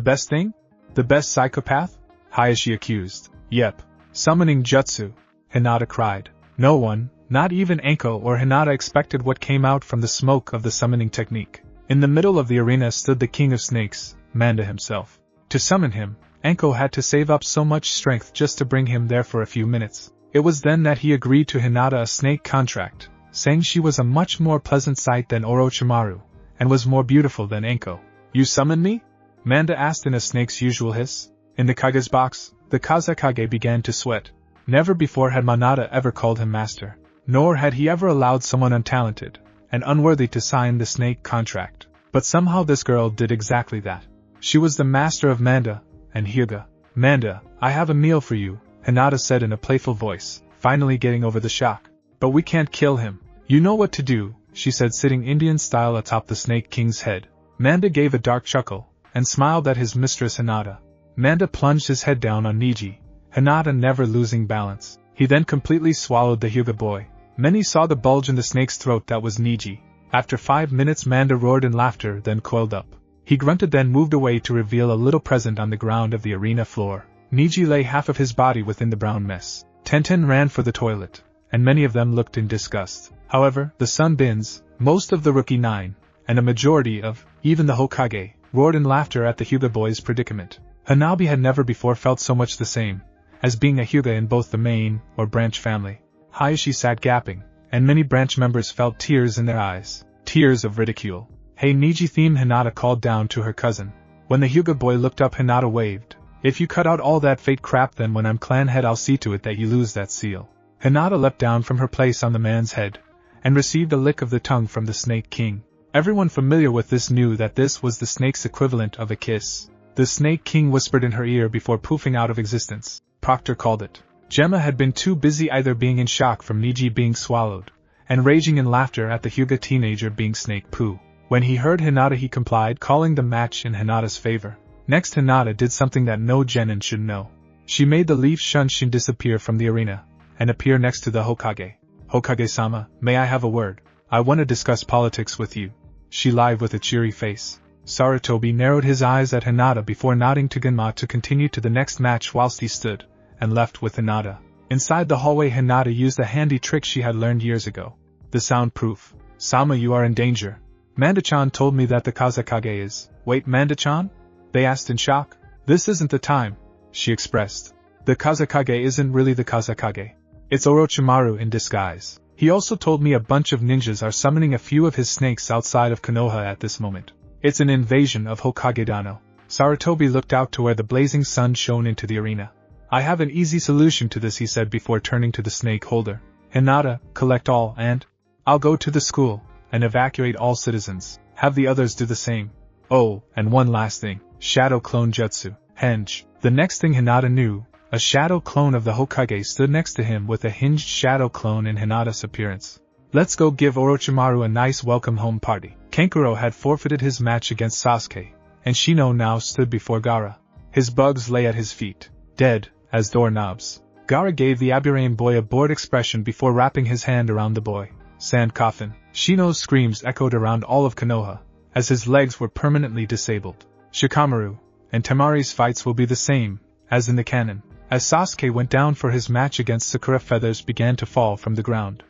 best thing? The best psychopath? Hayashi accused. Yep. Summoning jutsu. Hinata cried. No one, not even Anko or Hinata, expected what came out from the smoke of the summoning technique. In the middle of the arena stood the king of snakes, Manda himself. To summon him, Anko had to save up so much strength just to bring him there for a few minutes. It was then that he agreed to Hinata a snake contract, saying she was a much more pleasant sight than Orochimaru, and was more beautiful than Anko. You summon me? Manda asked in a snake's usual hiss. In the Kage's box, the Kazekage began to sweat. Never before had Manada ever called him master, nor had he ever allowed someone untalented and unworthy to sign the snake contract. But somehow this girl did exactly that. She was the master of Manda and Hyuga. Manda, I have a meal for you, Hinata said in a playful voice, finally getting over the shock. But we can't kill him. You know what to do, she said, sitting Indian style atop the Snake King's head. Manda gave a dark chuckle and smiled at his mistress Hinata. Manda plunged his head down on Neji, Hinata never losing balance. He then completely swallowed the Hyuga boy. Many saw the bulge in the snake's throat that was Neji. After 5 minutes Manda roared in laughter, then coiled up. He grunted, then moved away to reveal a little present on the ground of the arena floor. Neji lay half of his body within the brown mess. Tenten ran for the toilet, and many of them looked in disgust. However, the Sunbins, most of the Rookie 9, and a majority of, even the Hokage, roared in laughter at the Hyuga boy's predicament. Hanabi had never before felt so much the same as being a Hyuga in both the main or branch family. Hayashi sat gapping, and many branch members felt tears in their eyes. Tears of ridicule. Hey Neji theme, Hinata called down to her cousin. When the Hyuga boy looked up, Hinata waved. If you cut out all that fate crap, then when I'm clan head I'll see to it that you lose that seal. Hinata leapt down from her place on the man's head, and received a lick of the tongue from the Snake King. Everyone familiar with this knew that this was the snake's equivalent of a kiss. The Snake King whispered in her ear before poofing out of existence. Proctor called it. Gemma had been too busy either being in shock from Neji being swallowed, and raging in laughter at the Hyuga teenager being Snake Poo. When he heard Hinata he complied, calling the match in Hinata's favor. Next Hinata did something that no genin should know. She made the leaf Shunshin disappear from the arena, and appear next to the Hokage. Hokage-sama, may I have a word? I want to discuss politics with you. She lied with a cheery face. Sarutobi narrowed his eyes at Hinata before nodding to Genma to continue to the next match whilst he stood and left with Hinata. Inside the hallway Hinata used a handy trick she had learned years ago. The soundproof. Sama, you are in danger. Manda-chan told me that the Kazekage is... Wait, Manda-chan? They asked in shock. This isn't the time, she expressed. The Kazekage isn't really the Kazekage. It's Orochimaru in disguise. He also told me a bunch of ninjas are summoning a few of his snakes outside of Konoha at this moment. It's an invasion of Hokage-dano. Sarutobi looked out to where the blazing sun shone into the arena. I have an easy solution to this, he said before turning to the snake holder. Hinata, collect all and... I'll go to the school and evacuate all citizens. Have the others do the same. Oh, and one last thing. Shadow clone jutsu. Henge. The next thing Hinata knew, a shadow clone of the Hokage stood next to him with a hinged shadow clone in Hinata's appearance. Let's go give Orochimaru a nice welcome home party. Kankuro had forfeited his match against Sasuke, and Shino now stood before Gaara. His bugs lay at his feet, dead as doorknobs. Gaara gave the Aburain boy a bored expression before wrapping his hand around the boy. Sand coffin. Shino's screams echoed around all of Konoha, as his legs were permanently disabled. Shikamaru and Temari's fights will be the same as in the canon. As Sasuke went down for his match against Sakura, feathers began to fall from the ground.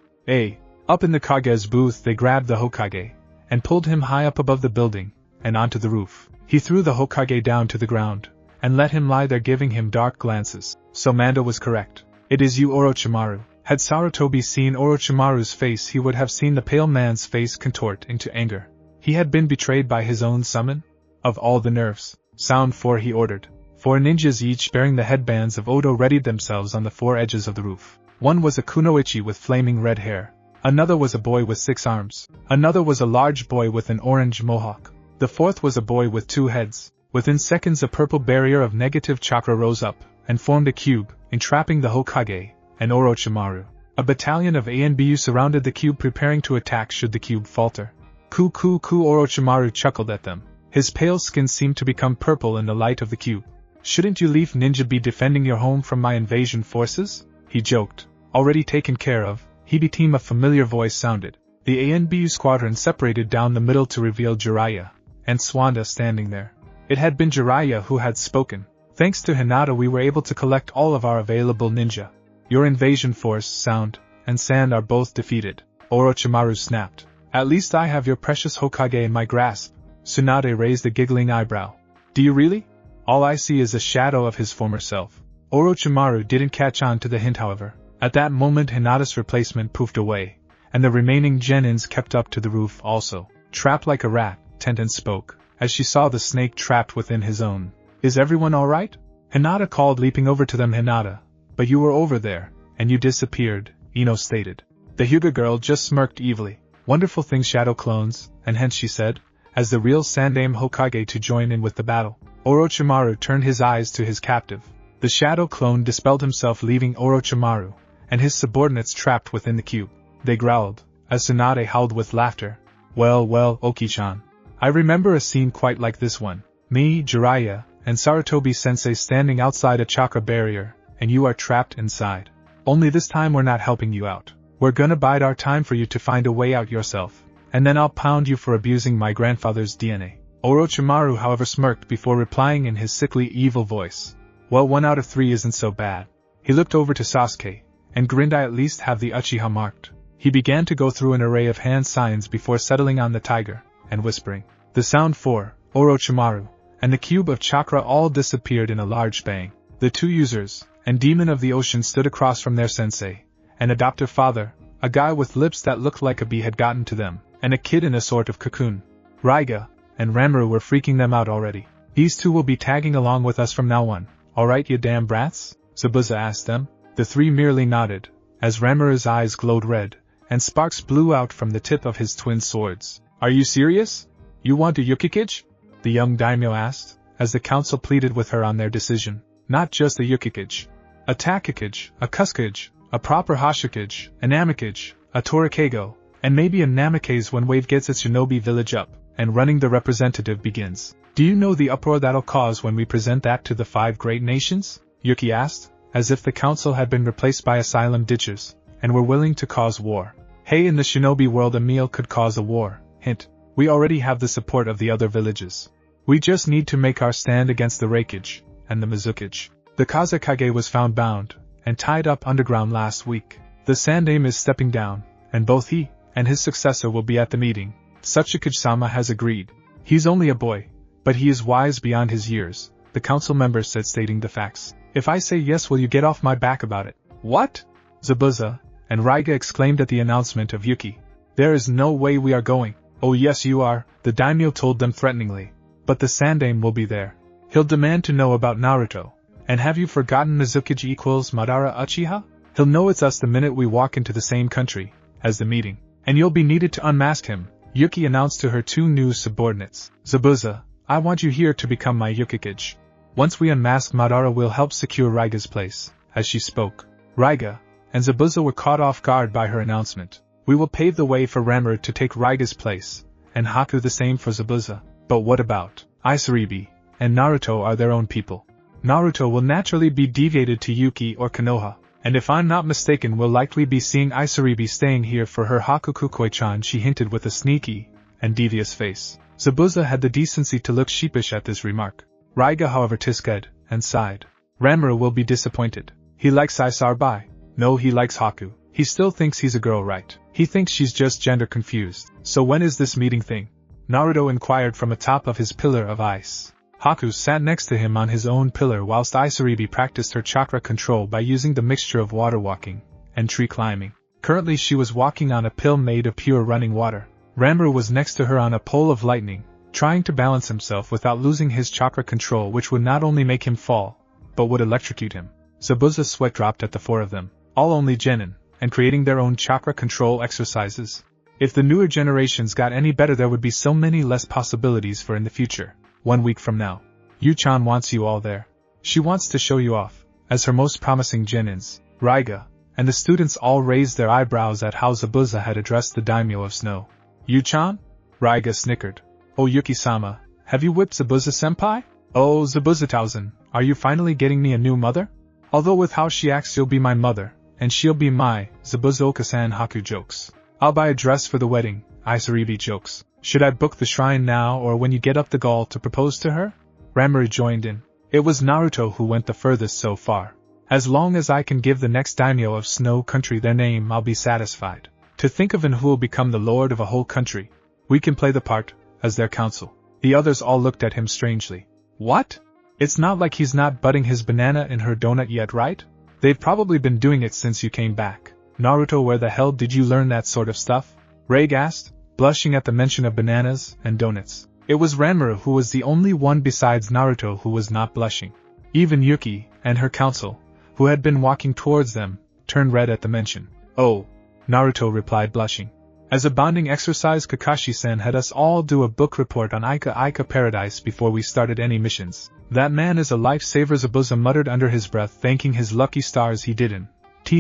Up in the Kage's booth they grabbed the Hokage and pulled him high up above the building, and onto the roof. He threw the Hokage down to the ground, and let him lie there giving him dark glances. So Manda was correct. It is you, Orochimaru. Had Sarutobi seen Orochimaru's face, he would have seen the pale man's face contort into anger. He had been betrayed by his own summon? Of all the nerves. Sound 4, he ordered. 4 ninjas each bearing the headbands of Odo readied themselves on the 4 edges of the roof. One was a kunoichi with flaming red hair. Another was a boy with 6 arms. Another was a large boy with an orange mohawk. The 4th was a boy with 2 heads. Within seconds a purple barrier of negative chakra rose up, and formed a cube, entrapping the Hokage, and Orochimaru. A battalion of ANBU surrounded the cube preparing to attack should the cube falter. Ku Orochimaru chuckled at them. His pale skin seemed to become purple in the light of the cube. Shouldn't you leaf ninja be defending your home from my invasion forces? He joked. Already taken care of, Hibi team. A familiar voice sounded. The ANBU squadron separated down the middle to reveal Jiraiya, and Swanda standing there. It had been Jiraiya who had spoken. Thanks to Hinata we were able to collect all of our available ninja. Your invasion force, Sound, and Sand are both defeated. Orochimaru snapped. At least I have your precious Hokage in my grasp. Tsunade raised a giggling eyebrow. Do you really? All I see is a shadow of his former self. Orochimaru didn't catch on to the hint however. At that moment Hinata's replacement poofed away, and the remaining genins kept up to the roof also. Trapped like a rat, Tenten spoke, as she saw the snake trapped within his own. Is everyone alright? Hinata called, leaping over to them. Hinata, but you were over there, and you disappeared, Ino stated. The Hyuga girl just smirked evilly. Wonderful things shadow clones, and hence she said, as the real Sandaime Hokage to join in with the battle. Orochimaru turned his eyes to his captive. The shadow clone dispelled himself leaving Orochimaru, and his subordinates trapped within the cube. They growled, as Tsunade howled with laughter. Well, Oki-chan. I remember a scene quite like this one. Me, Jiraiya, and Sarutobi-sensei standing outside a chakra barrier, and you are trapped inside. Only this time we're not helping you out. We're gonna bide our time for you to find a way out yourself, and then I'll pound you for abusing my grandfather's DNA. Orochimaru however smirked before replying in his sickly evil voice. Well, 1 out of 3 isn't so bad. He looked over to Sasuke, and grinned. I at least have the Uchiha marked. He began to go through an array of hand signs before settling on the tiger, and whispering. The Sound 4, Orochimaru, and the cube of chakra all disappeared in a large bang. The 2 users, and demon of the ocean stood across from their sensei, and adoptive father, a guy with lips that looked like a bee had gotten to them, and a kid in a sort of cocoon. Raiga and Ranmaru were freaking them out already. These 2 will be tagging along with us from now on, alright you damn brats? Zabuza asked them. The 3 merely nodded, as Ranmaru's eyes glowed red, and sparks blew out from the tip of his twin swords. Are you serious? You want a Yukikage? The young daimyo asked, as the council pleaded with her on their decision. Not just a Yukikage. A Takikage, a Kuskage, a proper Hashikage, an Amikage, a Torikage, and maybe a Namikaze when Wave gets its shinobi village up, and running the representative begins. Do you know the uproar that'll cause when we present that to the 5 great nations? Yuki asked, as if the council had been replaced by asylum ditchers, and were willing to cause war. Hey, in the shinobi world a meal could cause a war. Hint. We already have the support of the other villages. We just need to make our stand against the Reikage, and the Mizukage. The Kazekage was found bound, and tied up underground last week. The Sandaime is stepping down, and both he, and his successor will be at the meeting. Tsuchikage-sama has agreed. He's only a boy, but he is wise beyond his years, the council member said, stating the facts. If I say yes, will you get off my back about it? What? Zabuza and Raiga exclaimed at the announcement of Yuki. There is no way we are going. Oh yes you are, the daimyo told them threateningly. But the Sandaime will be there. He'll demand to know about Naruto. And have you forgotten Mizukage equals Madara Uchiha? He'll know it's us the minute we walk into the same country as the meeting. And you'll be needed to unmask him, Yuki announced to her 2 new subordinates. Zabuza, I want you here to become my Yukikage. Once we unmask Madara, we'll help secure Raiga's place. As she spoke, Raiga and Zabuza were caught off guard by her announcement. We will pave the way for Ranmaru to take Raiga's place, and Haku the same for Zabuza. But what about Isaribi and Naruto are their own people. Naruto will naturally be deviated to Yuki or Konoha, and if I'm not mistaken we'll likely be seeing Isaribi staying here for her Hakukukoi-chan, she hinted with a sneaky and devious face. Zabuza had the decency to look sheepish at this remark. Raiga however tiskered, and sighed. Ranmaru will be disappointed. He likes Isaribi. No, he likes Haku. He still thinks he's a girl, right? He thinks she's just gender confused. So when is this meeting thing? Naruto inquired from atop of his pillar of ice. Haku sat next to him on his own pillar whilst Isaribi practiced her chakra control by using the mixture of water walking and tree climbing. Currently she was walking on a pill made of pure running water. Ranmaru was next to her on a pole of lightning, trying to balance himself without losing his chakra control, which would not only make him fall, but would electrocute him. Zabuza's sweat dropped at the four of them, all only genin, and creating their own chakra control exercises. If the newer generations got any better, there would be so many less possibilities for in the future. 1 week from now. Yu-chan wants you all there. She wants to show you off, as her most promising genins, Raiga, and the students all raised their eyebrows at how Zabuza had addressed the daimyo of snow. Yu-chan? Raiga snickered. Oh Yuki-sama, have you whipped Zabuza-senpai? Oh Zabuza-tausen, are you finally getting me a new mother? Although with how she acts you'll be my mother, and she'll be my, Zabuza-oka-san. Haku jokes. I'll buy a dress for the wedding, Isaribi jokes. Should I book the shrine now or when you get up the gall to propose to her? Ranmaru joined in. It was Naruto who went the furthest so far. As long as I can give the next daimyo of Snow Country their name, I'll be satisfied. To think of an who'll become the lord of a whole country. We can play the part, as their counsel. The others all looked at him strangely. What? It's not like he's not butting his banana in her donut yet, right? They've probably been doing it since you came back. Naruto, where the hell did you learn that sort of stuff? Reig asked, blushing at the mention of bananas and donuts. It was Ranmaru who was the only one besides Naruto who was not blushing. Even Yuki, and her counsel, who had been walking towards them, turned red at the mention. Oh, Naruto replied, blushing. As a bonding exercise, Kakashi-san had us all do a book report on Ika Paradise before we started any missions. That man is a lifesaver, Zabuza muttered under his breath, thanking his lucky stars he didn't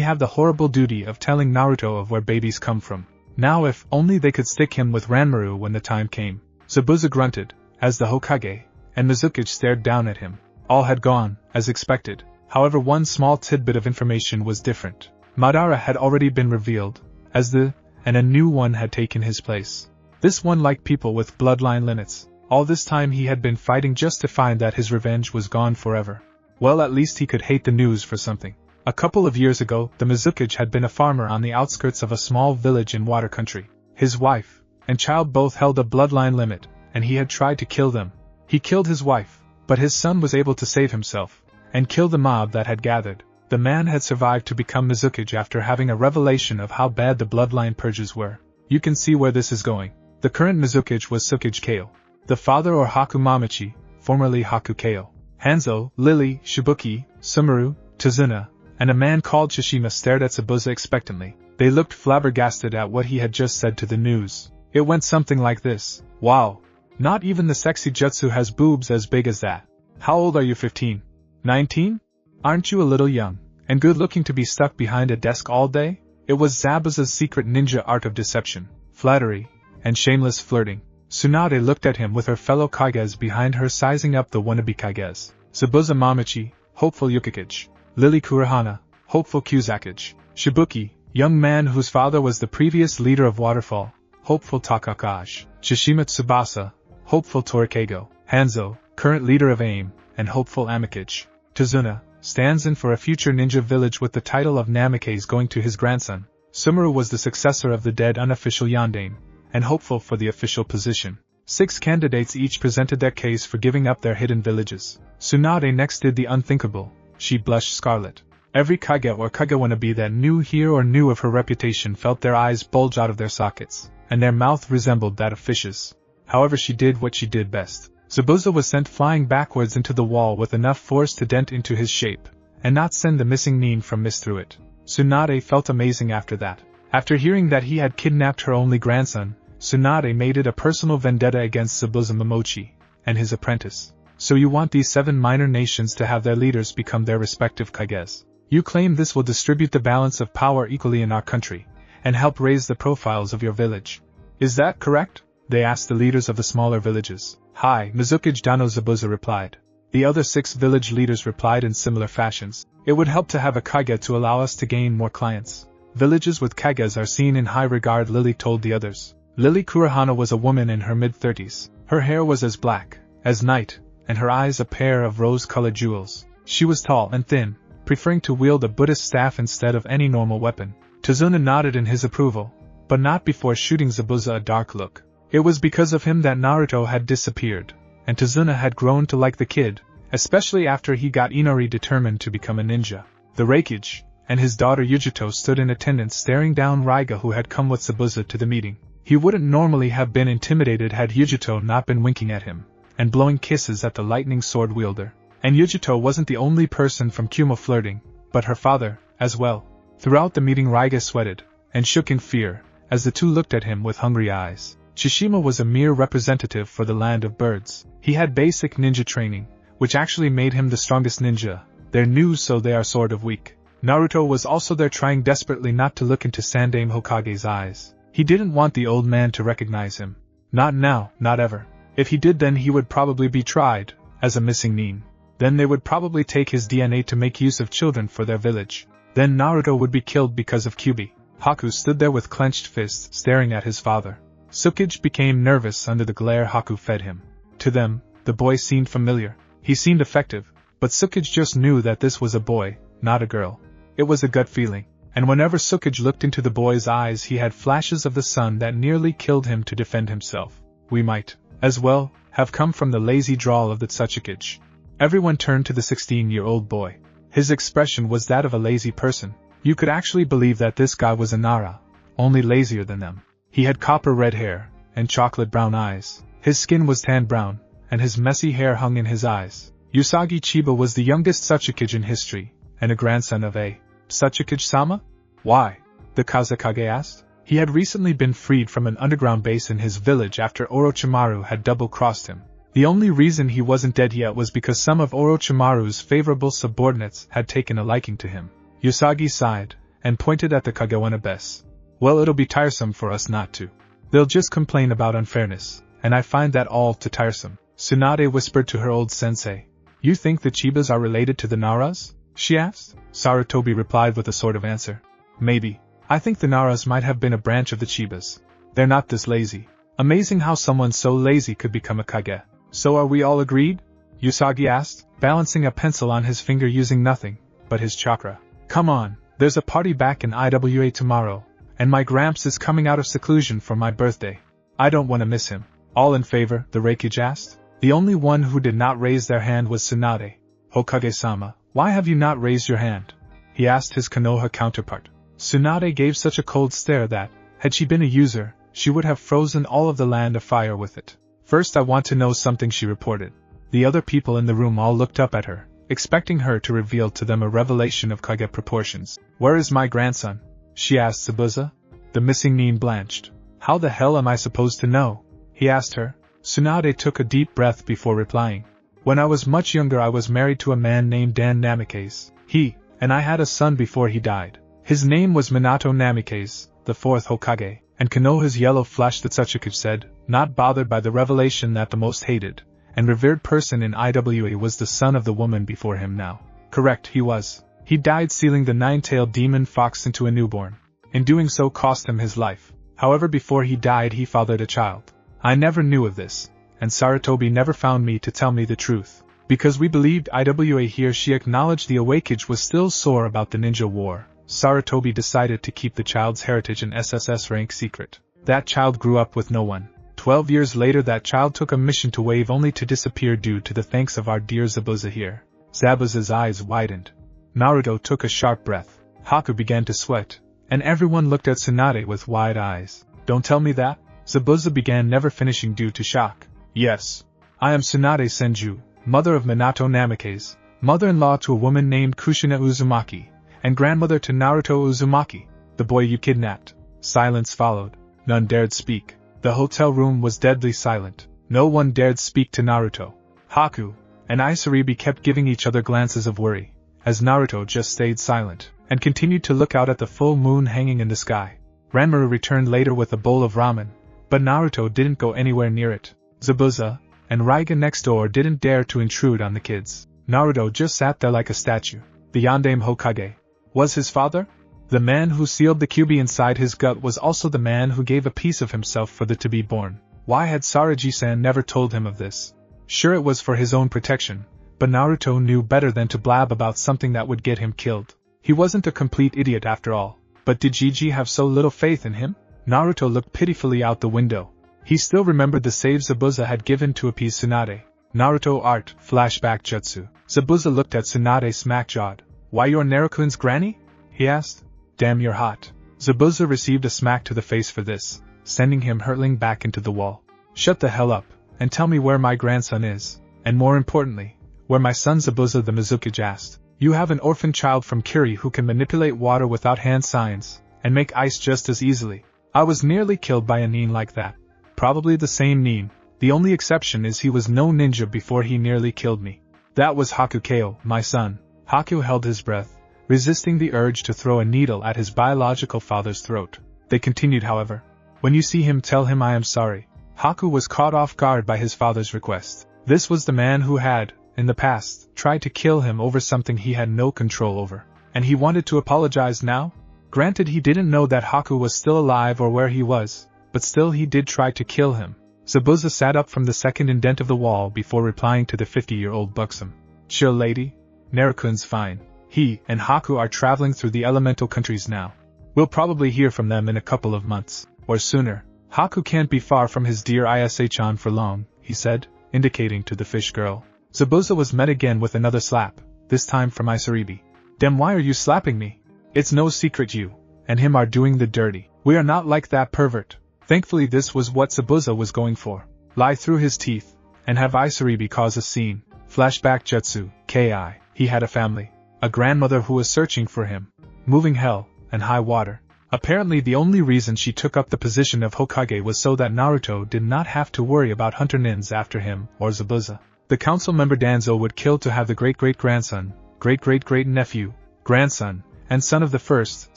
have the horrible duty of telling Naruto of where babies come from. Now if only they could stick him with Ranmaru when the time came. Zabuza grunted, as the Hokage and Mizuki stared down at him. All had gone, as expected. However, one small tidbit of information was different. Madara had already been revealed, and a new one had taken his place. This one liked people with bloodline limits. All this time he had been fighting just to find that his revenge was gone forever. Well, at least he could hate the news for something. A couple of years ago, the Mizuki had been a farmer on the outskirts of a small village in water country. His wife and child both held a bloodline limit, and he had tried to kill them. He killed his wife, but his son was able to save himself, and kill the mob that had gathered. The man had survived to become Mizuki after having a revelation of how bad the bloodline purges were. You can see where this is going. The current Mizuki was Tsukiji Kale. The father, or Haku Mamachi, formerly Haku Kale. Hanzo, Lily, Shibuki, Sumaru, Tazuna, and a man called Shishima stared at Zabuza expectantly. They looked flabbergasted at what he had just said to the news. It went something like this. Wow. Not even the sexy jutsu has boobs as big as that. How old are you, 15? 19? Aren't you a little young and good looking to be stuck behind a desk all day? It was Zabuza's secret ninja art of deception, flattery, and shameless flirting. Tsunade looked at him with her fellow Kages behind her, sizing up the wannabe Kages. Zabuza Mamachi, hopeful Yukikage. Lily Kurahana, hopeful Kuzakage. Shibuki, young man whose father was the previous leader of Waterfall, hopeful Takakage. Shishima Tsubasa, hopeful Torikego. Hanzo, current leader of AIM, and hopeful Amikage. Tazuna, stands in for a future ninja village with the title of Namikaze going to his grandson. Sumaru was the successor of the dead unofficial Yandane, and hopeful for the official position. 6 candidates each presented their case for giving up their hidden villages. Tsunade next did the unthinkable. She blushed scarlet. Every Kage or Kage wannabe that knew her or knew of her reputation felt their eyes bulge out of their sockets, and their mouth resembled that of fishes. However, she did what she did best. Zabuza was sent flying backwards into the wall with enough force to dent into his shape, and not send the missing Nin from Miss through it. Tsunade felt amazing after that. After hearing that he had kidnapped her only grandson, Tsunade made it a personal vendetta against Zabuza Momochi and his apprentice. So you want these 7 minor nations to have their leaders become their respective Kages. You claim this will distribute the balance of power equally in our country, and help raise the profiles of your village. Is that correct? They asked the leaders of the smaller villages. Hi, Mizuki Dano, Zabuza replied. The other 6 village leaders replied in similar fashions. It would help to have a Kage to allow us to gain more clients. Villages with Kages are seen in high regard, Lily told the others. Lily Kurahana was a woman in her mid-30s. Her hair was as black as night, and her eyes a pair of rose-colored jewels. She was tall and thin, preferring to wield a Buddhist staff instead of any normal weapon. Tazuna nodded in his approval, but not before shooting Zabuza a dark look. It was because of him that Naruto had disappeared, and Tsunade had grown to like the kid, especially after he got Inari determined to become a ninja. The Raikage and his daughter Yujito stood in attendance staring down Raiga, who had come with Zabuza to the meeting. He wouldn't normally have been intimidated had Yujito not been winking at him and blowing kisses at the lightning sword wielder. And Yujito wasn't the only person from Kumo flirting, but her father, as well. Throughout the meeting Raiga sweated and shook in fear as the two looked at him with hungry eyes. Tsushima was a mere representative for the land of birds. He had basic ninja training, which actually made him the strongest ninja. They're new, so they are sort of weak. Naruto was also there, trying desperately not to look into Sandaime Hokage's eyes. He didn't want the old man to recognize him. Not now, not ever. If he did, then he would probably be tried as a missing nin. Then they would probably take his DNA to make use of children for their village. Then Naruto would be killed because of Kyubi. Haku stood there with clenched fists staring at his father. Tsukage became nervous under the glare Haku fed him. To them, the boy seemed familiar. He seemed effective, but Tsukage just knew that this was a boy, not a girl. It was a gut feeling, and whenever Tsukage looked into the boy's eyes he had flashes of the sun that nearly killed him to defend himself. We might, as well, have come from the lazy drawl of the Tsukage. Everyone turned to the 16-year-old boy. His expression was that of a lazy person. You could actually believe that this guy was a Nara, only lazier than them. He had copper-red hair and chocolate-brown eyes. His skin was tan brown, and his messy hair hung in his eyes. Usagi Chiba was the youngest Tsukage in history, and a grandson of a Tsukage-sama? Why? The Kazekage asked. He had recently been freed from an underground base in his village after Orochimaru had double-crossed him. The only reason he wasn't dead yet was because some of Orochimaru's favorable subordinates had taken a liking to him. Usagi sighed, and pointed at the Kagewanabe. Well, it'll be tiresome for us not to. They'll just complain about unfairness, and I find that all too tiresome. Tsunade whispered to her old sensei. You think the Chibas are related to the Naras? She asked. Sarutobi replied with a sort of answer. Maybe. I think the Naras might have been a branch of the Chibas. They're not this lazy. Amazing how someone so lazy could become a Kage. So are we all agreed? Usagi asked, balancing a pencil on his finger using nothing but his chakra. Come on, there's a party back in IWA tomorrow, and my Gramps is coming out of seclusion for my birthday. I don't want to miss him. All in favor? The Raikage asked. The only one who did not raise their hand was Tsunade. Hokage-sama, why have you not raised your hand? He asked his Konoha counterpart. Tsunade gave such a cold stare that, had she been a user, she would have frozen all of the land afire with it. First, I want to know something, she reported. The other people in the room all looked up at her, expecting her to reveal to them a revelation of Kage proportions. Where is my grandson? She asked Zabuza. The missing nin blanched. How the hell am I supposed to know? He asked her. Tsunade took a deep breath before replying. When I was much younger I was married to a man named Dan Namikaze. He and I had a son before he died. His name was Minato Namikaze, the fourth Hokage, and Konoha's yellow flash, the Tsukage said, not bothered by the revelation that the most hated and revered person in IWA was the son of the woman before him now. Correct, he was. He died sealing the nine-tailed demon fox into a newborn. In doing so cost him his life. However, before he died he fathered a child. I never knew of this, and Sarutobi never found me to tell me the truth. Because we believed IWA here, she acknowledged the Awakage was still sore about the ninja war. Sarutobi decided to keep the child's heritage an SSS rank secret. That child grew up with no one. 12 years later that child took a mission to Wave only to disappear due to the thanks of our dear Zabuza here. Zabuza's eyes widened. Naruto took a sharp breath. Haku began to sweat, and everyone looked at Tsunade with wide eyes. Don't tell me that? Zabuza began, never finishing due to shock. Yes. I am Tsunade Senju, mother of Minato Namikaze, mother-in-law to a woman named Kushina Uzumaki, and grandmother to Naruto Uzumaki, the boy you kidnapped. Silence followed. None dared speak. The hotel room was deadly silent. No one dared speak to Naruto. Haku and Isaribi kept giving each other glances of worry, as Naruto just stayed silent, and continued to look out at the full moon hanging in the sky. Ranmaru returned later with a bowl of ramen, but Naruto didn't go anywhere near it. Zabuza and Raiga next door didn't dare to intrude on the kids. Naruto just sat there like a statue. The Yondaime Hokage was his father? The man who sealed the Kyubi inside his gut was also the man who gave a piece of himself for the to-be-born. Why had Saraji-san never told him of this? Sure, it was for his own protection, but Naruto knew better than to blab about something that would get him killed. He wasn't a complete idiot after all. But did Gigi have so little faith in him? Naruto looked pitifully out the window. He still remembered the save Zabuza had given to appease Tsunade. Naruto art, flashback jutsu. Zabuza looked at Tsunade smack-jawed. Why you're Narukun's granny? He asked. Damn, you're hot. Zabuza received a smack to the face for this, sending him hurtling back into the wall. Shut the hell up, and tell me where my grandson is, and more importantly, where my son Zabuza the Mizukage asked. You have an orphan child from Kiri who can manipulate water without hand signs, and make ice just as easily. I was nearly killed by a nin like that. Probably the same nin, the only exception is he was no ninja before he nearly killed me. That was Haku, my son. Haku held his breath, resisting the urge to throw a needle at his biological father's throat. They continued, however. When you see him, tell him I am sorry. Haku was caught off guard by his father's request. This was the man who had, in the past, tried to kill him over something he had no control over. And he wanted to apologize now? Granted, he didn't know that Haku was still alive or where he was, but still he did try to kill him. Zabuza sat up from the second indent of the wall before replying to the 50-year-old buxom. Chill, lady. Narukun's fine. He and Haku are traveling through the elemental countries now. We'll probably hear from them in a couple of months, or sooner. Haku can't be far from his dear Isa-chan for long, he said, indicating to the fish girl. Zabuza was met again with another slap, this time from Isaribi. Dem, why are you slapping me? It's no secret you and him are doing the dirty. We are not like that pervert. Thankfully this was what Zabuza was going for. Lie through his teeth, and have Isaribi cause a scene. Flashback jutsu, Ki. He had a family. A grandmother who was searching for him. Moving hell, and high water. Apparently the only reason she took up the position of Hokage was so that Naruto did not have to worry about hunter nins after him, or Zabuza. The council member Danzo would kill to have the great-great-grandson, great-great-great-nephew, grandson, and son of the first,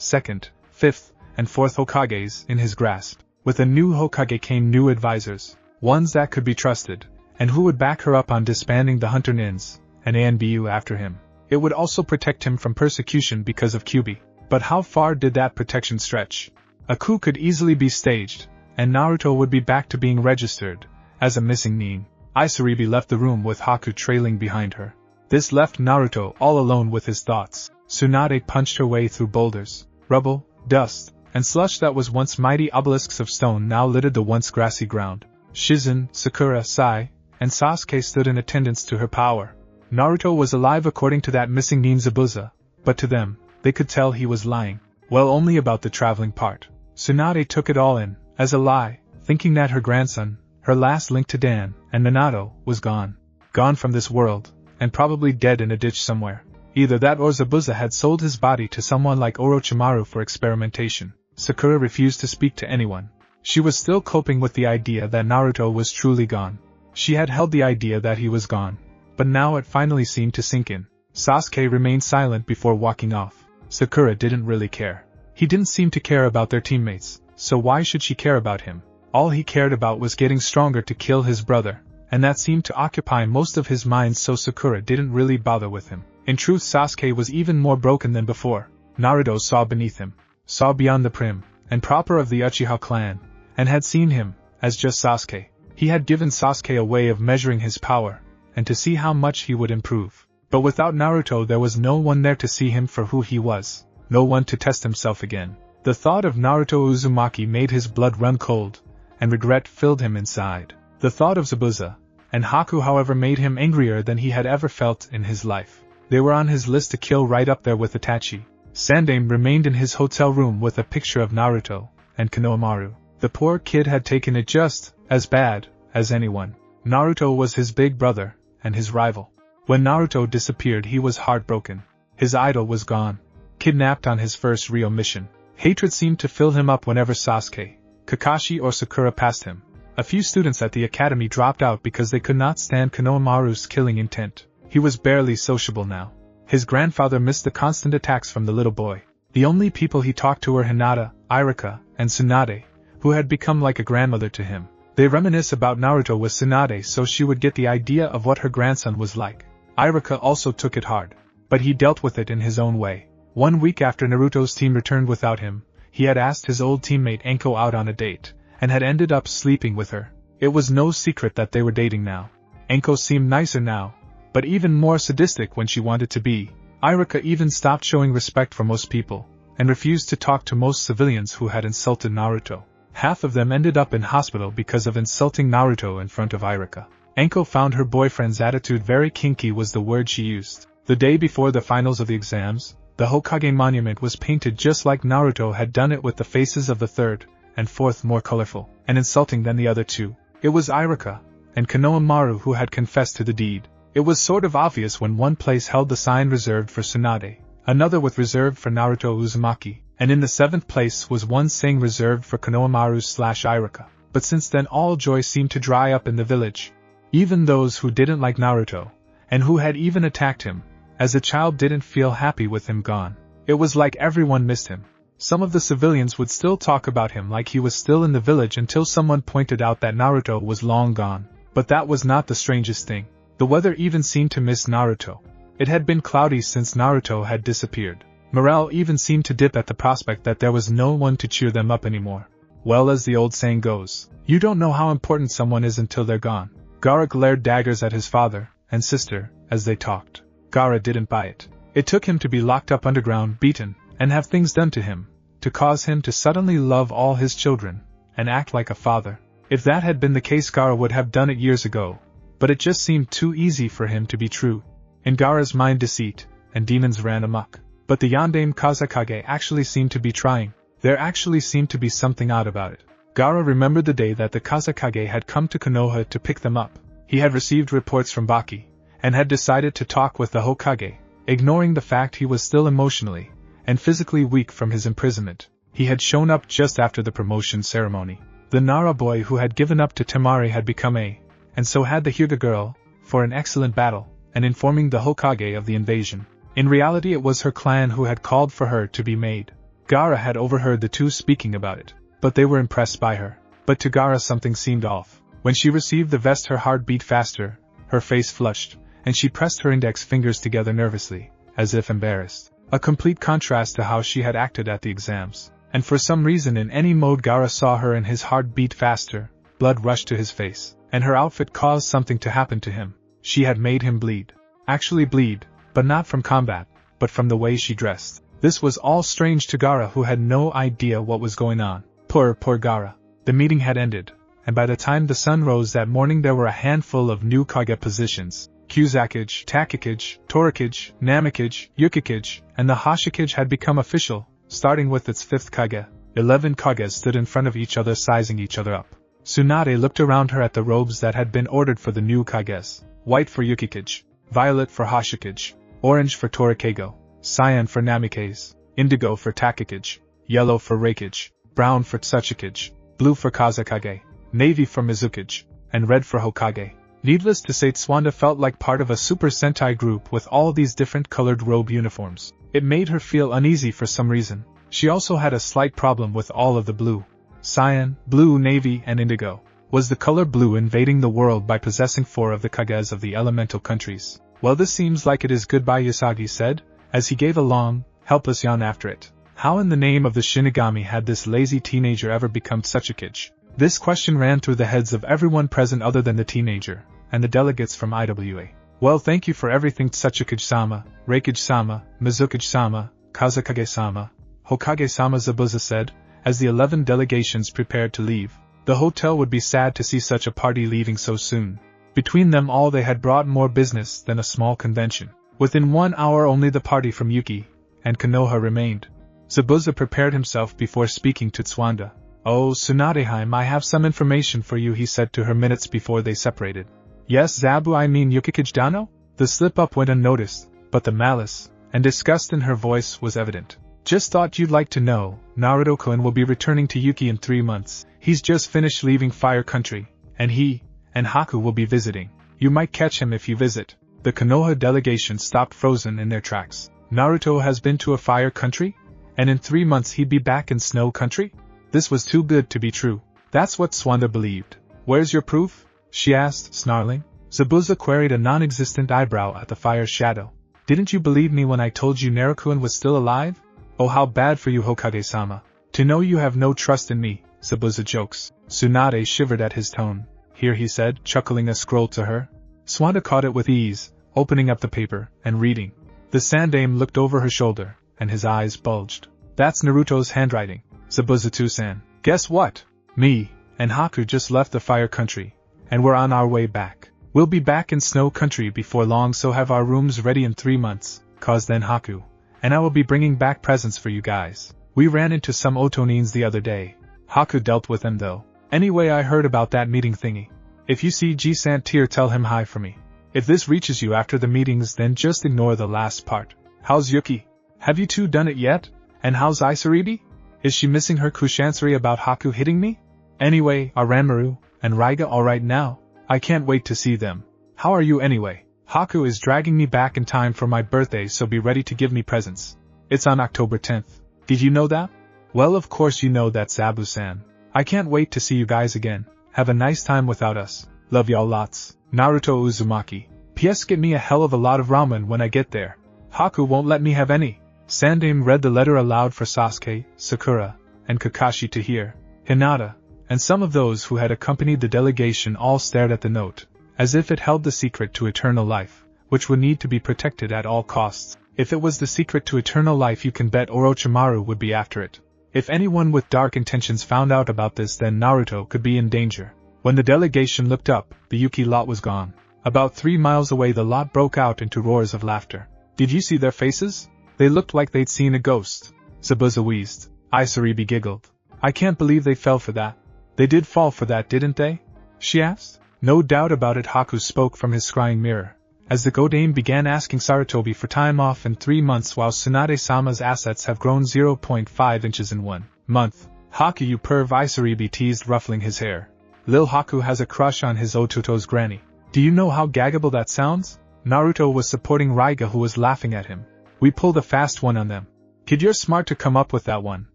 second, fifth, and fourth Hokages in his grasp. With a new Hokage came new advisors, ones that could be trusted, and who would back her up on disbanding the hunter nins, and ANBU after him. It would also protect him from persecution because of Kyuubi. But how far did that protection stretch? A coup could easily be staged, and Naruto would be back to being registered as a missing nin. Isaribi left the room with Haku trailing behind her. This left Naruto all alone with his thoughts. Tsunade punched her way through boulders, rubble, dust, and slush that was once mighty obelisks of stone now littered the once grassy ground. Shizen, Sakura, Sai, and Sasuke stood in attendance to her power. Naruto was alive according to that missing nin Zabuza, but to them, they could tell he was lying. Well, only about the traveling part. Tsunade took it all in, as a lie, thinking that her grandson, her last link to Dan, and Minato, was gone. Gone from this world, and probably dead in a ditch somewhere. Either that or Zabuza had sold his body to someone like Orochimaru for experimentation. Sakura refused to speak to anyone. She was still coping with the idea that Naruto was truly gone. She had held the idea that he was gone, but now it finally seemed to sink in. Sasuke remained silent before walking off. Sakura didn't really care. He didn't seem to care about their teammates, so why should she care about him? All he cared about was getting stronger to kill his brother, and that seemed to occupy most of his mind, so Sakura didn't really bother with him. In truth, Sasuke was even more broken than before. Naruto saw beneath him, saw beyond the prim and proper of the Uchiha clan, and had seen him as just Sasuke. He had given Sasuke a way of measuring his power, and to see how much he would improve. But without Naruto there was no one there to see him for who he was, no one to test himself again. The thought of Naruto Uzumaki made his blood run cold, and regret filled him inside. The thought of Zabuza and Haku, however, made him angrier than he had ever felt in his life. They were on his list to kill, right up there with Itachi. Sandaime remained in his hotel room with a picture of Naruto and Konohamaru. The poor kid had taken it just as bad as anyone. Naruto was his big brother and his rival. When Naruto disappeared, he was heartbroken. His idol was gone, kidnapped on his first Rio mission. Hatred seemed to fill him up whenever Sasuke, Kakashi or Sakura passed him. A few students at the academy dropped out because they could not stand Konohamaru's killing intent. He was barely sociable now. His grandfather missed the constant attacks from the little boy. The only people he talked to were Hinata, Irika, and Tsunade, who had become like a grandmother to him. They reminisce about Naruto with Tsunade so she would get the idea of what her grandson was like. Irika also took it hard, but he dealt with it in his own way. 1 week after Naruto's team returned without him, he had asked his old teammate Enko out on a date, and had ended up sleeping with her. It was no secret that they were dating now. Enko seemed nicer now, but even more sadistic when she wanted to be. Irika even stopped showing respect for most people, and refused to talk to most civilians who had insulted Naruto. Half of them ended up in hospital because of insulting Naruto in front of Iruka. Anko found her boyfriend's attitude very kinky was the word she used. The day before the finals of the exams, the Hokage monument was painted just like Naruto had done it with the faces of the third and fourth more colorful and insulting than the other two. It was Iruka and Konoha Maru who had confessed to the deed. It was sort of obvious when one place held the sign reserved for Tsunade, another with reserved for Naruto Uzumaki, and in the 7th place was one saying reserved for Konoha Maru/Iruka. But since then all joy seemed to dry up in the village. Even those who didn't like Naruto, and who had even attacked him, as a child didn't feel happy with him gone. It was like everyone missed him. Some of the civilians would still talk about him like he was still in the village until someone pointed out that Naruto was long gone. But that was not the strangest thing. The weather even seemed to miss Naruto. It had been cloudy since Naruto had disappeared. Morale even seemed to dip at the prospect that there was no one to cheer them up anymore. Well, as the old saying goes, you don't know how important someone is until they're gone. Gaara glared daggers at his father and sister as they talked. Gaara didn't buy it. It took him to be locked up underground, beaten, and have things done to him, to cause him to suddenly love all his children, and act like a father. If that had been the case, Gaara would have done it years ago, but it just seemed too easy for him to be true. In Gaara's mind, deceit and demons ran amok. But the Yondaime Kazekage actually seemed to be trying. There actually seemed to be something odd about it. Gaara remembered the day that the Kazekage had come to Konoha to pick them up. He had received reports from Baki, and had decided to talk with the Hokage, ignoring the fact he was still emotionally and physically weak from his imprisonment. He had shown up just after the promotion ceremony. The Nara boy who had given up to Temari had become and so had the Hyuga girl, for an excellent battle, and informing the Hokage of the invasion. In reality it was her clan who had called for her to be made. Gaara had overheard the two speaking about it, but they were impressed by her. But to Gaara something seemed off. When she received the vest her heart beat faster, her face flushed, and she pressed her index fingers together nervously, as if embarrassed. A complete contrast to how she had acted at the exams. And for some reason in any mode Gaara saw her and his heart beat faster, blood rushed to his face, and her outfit caused something to happen to him. She had made him bleed. Actually bleed, but not from combat, but from the way she dressed. This was all strange to Gaara, who had no idea what was going on. Poor Gaara. The meeting had ended, and by the time the sun rose that morning there were a handful of new Kage positions. Kyuzakage, Takikage, Torikage, Namikage, Yukikage, and the Hashikage had become official, starting with its 5th Kage. 11 Kages stood in front of each other sizing each other up. Tsunade looked around her at the robes that had been ordered for the new Kages. White for Yukikage, violet for Hashikage, orange for Torikage, cyan for Namikage, indigo for Takikage, yellow for Reikage, brown for Tsuchikage, blue for Kazekage, navy for Mizukage, and red for Hokage. Needless to say, Tsunade felt like part of a Super Sentai group with all these different colored robe uniforms. It made her feel uneasy for some reason. She also had a slight problem with all of the blue. Cyan, blue, navy, and indigo. Was the color blue invading the world by possessing 4 of the Kages of the elemental countries? Well, this seems like it is goodbye, Usagi said, as he gave a long, helpless yawn after it. How in the name of the Shinigami had this lazy teenager ever become such a kid? This question ran through the heads of everyone present other than the teenager, and the delegates from IWA. Well, thank you for everything, Tsuchikage-sama, Reikage-sama, Mizukage-sama, Kazekage-sama, Hokage-sama, Zabuza said, as the 11 delegations prepared to leave. The hotel would be sad to see such a party leaving so soon. Between them all they had brought more business than a small convention. Within 1 hour only the party from Yuki and Konoha remained. Zabuza prepared himself before speaking to Tsunade. Oh, Tsunadeheim, I have some information for you, he said to her minutes before they separated. Yes, Zabu, I mean Yukikage Dano? The slip-up went unnoticed, but the malice and disgust in her voice was evident. Just thought you'd like to know, Naruto-kun will be returning to Yuki in 3 months. He's just finished leaving Fire Country, and he and Haku will be visiting. You might catch him if you visit. The Konoha delegation stopped frozen in their tracks. Naruto has been to a Fire Country? And in 3 months he'd be back in Snow Country? This was too good to be true. That's what Tsunade believed. Where's your proof? She asked, snarling. Zabuza queried a non-existent eyebrow at the fire's shadow. Didn't you believe me when I told you Naruto was still alive? Oh, how bad for you, Hokage-sama. To know you have no trust in me, Zabuza jokes. Tsunade shivered at his tone. Here, he said, chuckling a scroll to her. Tsunade caught it with ease, opening up the paper and reading. The Sandaime looked over her shoulder, and his eyes bulged. That's Naruto's handwriting, Zabuza-san. Guess what? Me and Haku just left the fire country, and we're on our way back. We'll be back in snow country before long, so have our rooms ready in 3 months, 'cause then Haku and I will be bringing back presents for you guys. We ran into some Otonines the other day. Haku dealt with them though. Anyway, I heard about that meeting thingy. If you see G Santir, tell him hi for me. If this reaches you after the meetings, then just ignore the last part. How's Yuki? Have you two done it yet? And how's Isaribi? Is she missing her kushansari about Haku hitting me? Anyway, are Ranmaru and Raiga alright now? I can't wait to see them. How are you anyway? Haku is dragging me back in time for my birthday, so be ready to give me presents. It's on October 10th. Did you know that? Well, of course you know that, Zabu-san. I can't wait to see you guys again. Have a nice time without us. Love y'all lots. Naruto Uzumaki. P.S. Get me a hell of a lot of ramen when I get there. Haku won't let me have any. Sandaime read the letter aloud for Sasuke, Sakura, and Kakashi to hear. Hinata, and some of those who had accompanied the delegation all stared at the note, as if it held the secret to eternal life, which would need to be protected at all costs. If it was the secret to eternal life, you can bet Orochimaru would be after it. If anyone with dark intentions found out about this, then Naruto could be in danger. When the delegation looked up, the Yuki lot was gone. About 3 miles away, the lot broke out into roars of laughter. Did you see their faces? They looked like they'd seen a ghost. Zabuza wheezed. Isaribi giggled. I can't believe they fell for that. They did fall for that, didn't they? She asked. No doubt about it, Haku spoke from his scrying mirror, as the Godame began asking Sarutobi for time off in 3 months, while Tsunade-sama's assets have grown 0.5 inches in 1 month. Haku, you perv, Isaribi teased, ruffling his hair. Lil Haku has a crush on his Ototo's granny. Do you know how gaggable that sounds? Naruto was supporting Raiga, who was laughing at him. We pulled a fast one on them. Kid, you're smart to come up with that one.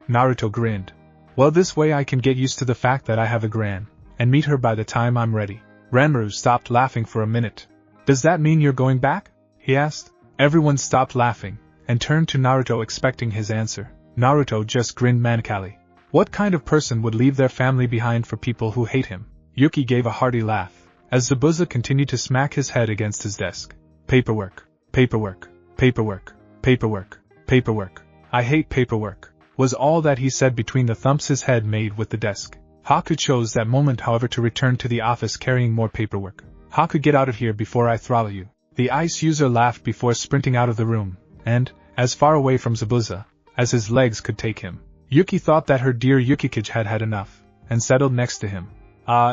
Naruto grinned. Well, this way I can get used to the fact that I have a gran, and meet her by the time I'm ready. Ranmaru stopped laughing for a minute. Does that mean you're going back? He asked. Everyone stopped laughing, and turned to Naruto expecting his answer. Naruto just grinned manically. What kind of person would leave their family behind for people who hate him? Yuki gave a hearty laugh, as Zabuza continued to smack his head against his desk. Paperwork, paperwork, paperwork, paperwork, paperwork. I hate paperwork, was all that he said between the thumps his head made with the desk. Haku chose that moment, however, to return to the office carrying more paperwork. Haku, get out of here before I throttle you. The ice user laughed before sprinting out of the room, and, as far away from Zabuza as his legs could take him. Yuki thought that her dear Yukikage had had enough, and settled next to him.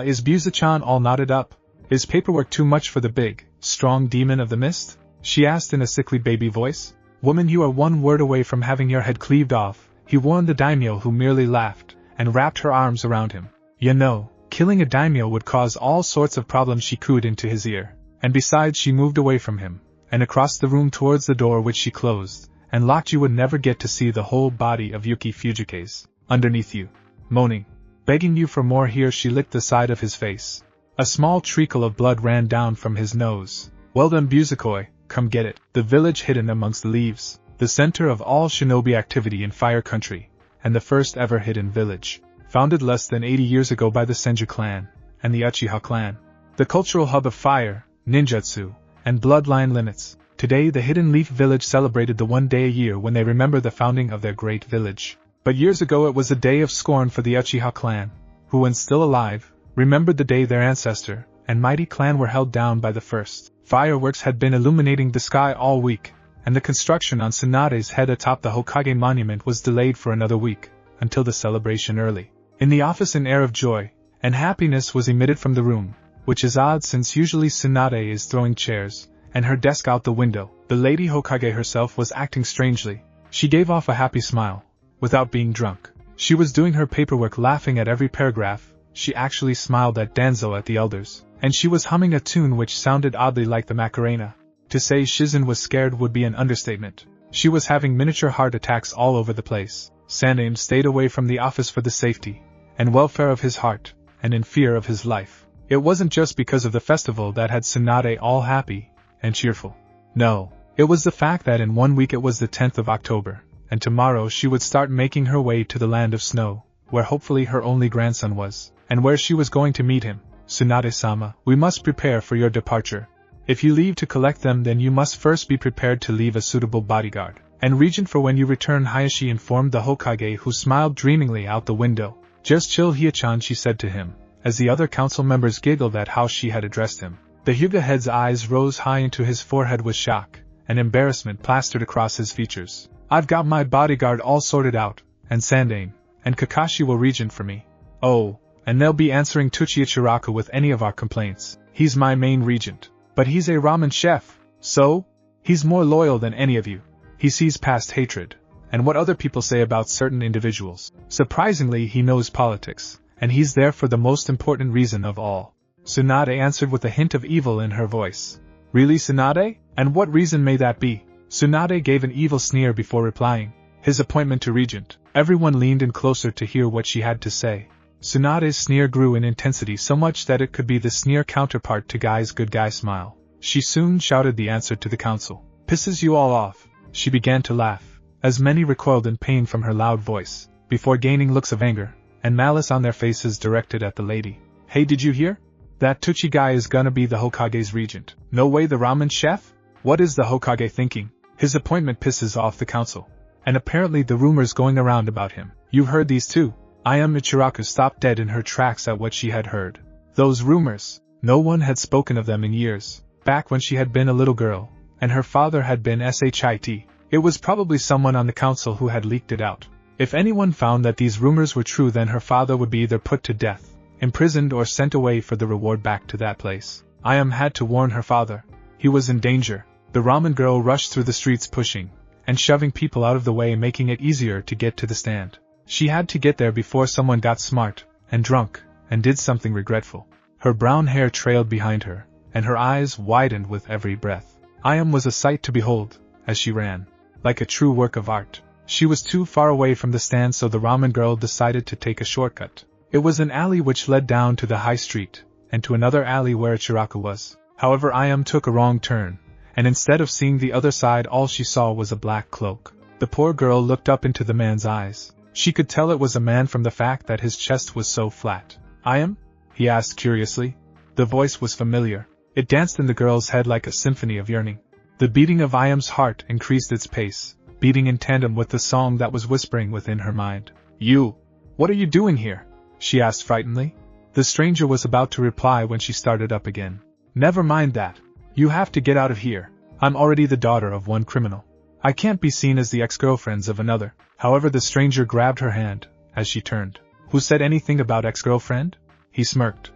Is Buza-chan all knotted up? Is paperwork too much for the big, strong demon of the mist? She asked in a sickly baby voice. Woman, you are one word away from having your head cleaved off, he warned the daimyo, who merely laughed, and wrapped her arms around him. You know, killing a daimyo would cause all sorts of problems, she cooed into his ear. And besides, she moved away from him, and across the room towards the door, which she closed, and locked. You would never get to see the whole body of Yuki Fujikaze underneath you. Moaning, begging you for more. Here she licked the side of his face. A small trickle of blood ran down from his nose. Well done, Buzukoi, come get it. The village hidden amongst the leaves, the center of all shinobi activity in Fire Country, and the first ever hidden village, founded less than 80 years ago by the Senju clan and the Uchiha clan. The cultural hub of fire, ninjutsu, and bloodline limits. Today the Hidden Leaf Village celebrated the one day a year when they remember the founding of their great village. But years ago it was a day of scorn for the Uchiha clan, who, when still alive, remembered the day their ancestor and mighty clan were held down by the first. Fireworks had been illuminating the sky all week, and the construction on Tsunade's head atop the Hokage monument was delayed for another week, until the celebration early. In the office, an air of joy and happiness was emitted from the room, which is odd since usually Tsunade is throwing chairs and her desk out the window. The Lady Hokage herself was acting strangely. She gave off a happy smile, without being drunk. She was doing her paperwork, laughing at every paragraph. She actually smiled at Danzo, at the elders, and she was humming a tune which sounded oddly like the Macarena. To say Shizen was scared would be an understatement. She was having miniature heart attacks all over the place. Sandaime stayed away from the office for the safety and welfare of his heart, and in fear of his life. It wasn't just because of the festival that had Tsunade all happy and cheerful. No, it was the fact that in 1 week it was the 10th of October, and tomorrow she would start making her way to the land of snow, where hopefully her only grandson was, and where she was going to meet him. Tsunade-sama, we must prepare for your departure. If you leave to collect them, then you must first be prepared to leave a suitable bodyguard and regent for when you return, Hayashi informed the Hokage, who smiled dreamingly out the window. Just chill, Hyoton, she said to him, as the other council members giggled at how she had addressed him. The Hyuga head's eyes rose high into his forehead with shock, and embarrassment plastered across his features. I've got my bodyguard all sorted out, and Sandaime, and Kakashi will regent for me. Oh, and they'll be answering Tuchi Ichiraku with any of our complaints. He's my main regent. But he's a ramen chef, so? He's more loyal than any of you. He sees past hatred, and what other people say about certain individuals. Surprisingly, he knows politics, and he's there for the most important reason of all. Tsunade answered with a hint of evil in her voice. Really, Tsunade? And what reason may that be? Tsunade gave an evil sneer before replying. His appointment to regent. Everyone leaned in closer to hear what she had to say. Tsunade's sneer grew in intensity so much that it could be the sneer counterpart to Guy's good guy smile. She soon shouted the answer to the council. Pisses you all off. She began to laugh, as many recoiled in pain from her loud voice, before gaining looks of anger and malice on their faces directed at the lady. Hey, did you hear? That Tuchi guy is gonna be the Hokage's regent. No way, the ramen chef? What is the Hokage thinking? His appointment pisses off the council. And apparently the rumors going around about him. You heard these too? Ichiraku stopped dead in her tracks at what she had heard. Those rumors. No one had spoken of them in years. Back when she had been a little girl, and her father had been shit. It was probably someone on the council who had leaked it out. If anyone found that these rumors were true, then her father would be either put to death, imprisoned, or sent away for the reward back to that place. Had to warn her father. He was in danger. The ramen girl rushed through the streets pushing and shoving people out of the way, making it easier to get to the stand. She had to get there before someone got smart and drunk and did something regretful. Her brown hair trailed behind her, and her eyes widened with every breath. Was a sight to behold, as she ran, like a true work of art. She was too far away from the stand, so the ramen girl decided to take a shortcut. It was an alley which led down to the high street, and to another alley where Ichiraku was. However, took a wrong turn, and instead of seeing the other side, all she saw was a black cloak. The poor girl looked up into the man's eyes. She could tell it was a man from the fact that his chest was so flat. He asked curiously. The voice was familiar. It danced in the girl's head like a symphony of yearning. The beating of Iam's heart increased its pace, beating in tandem with the song that was whispering within her mind. You! What are you doing here? She asked frightenedly. The stranger was about to reply when she started up again. Never mind that. You have to get out of here. I'm already the daughter of one criminal. I can't be seen as the ex-girlfriends of another. However, the stranger grabbed her hand as she turned. Who said anything about ex-girlfriend? He smirked.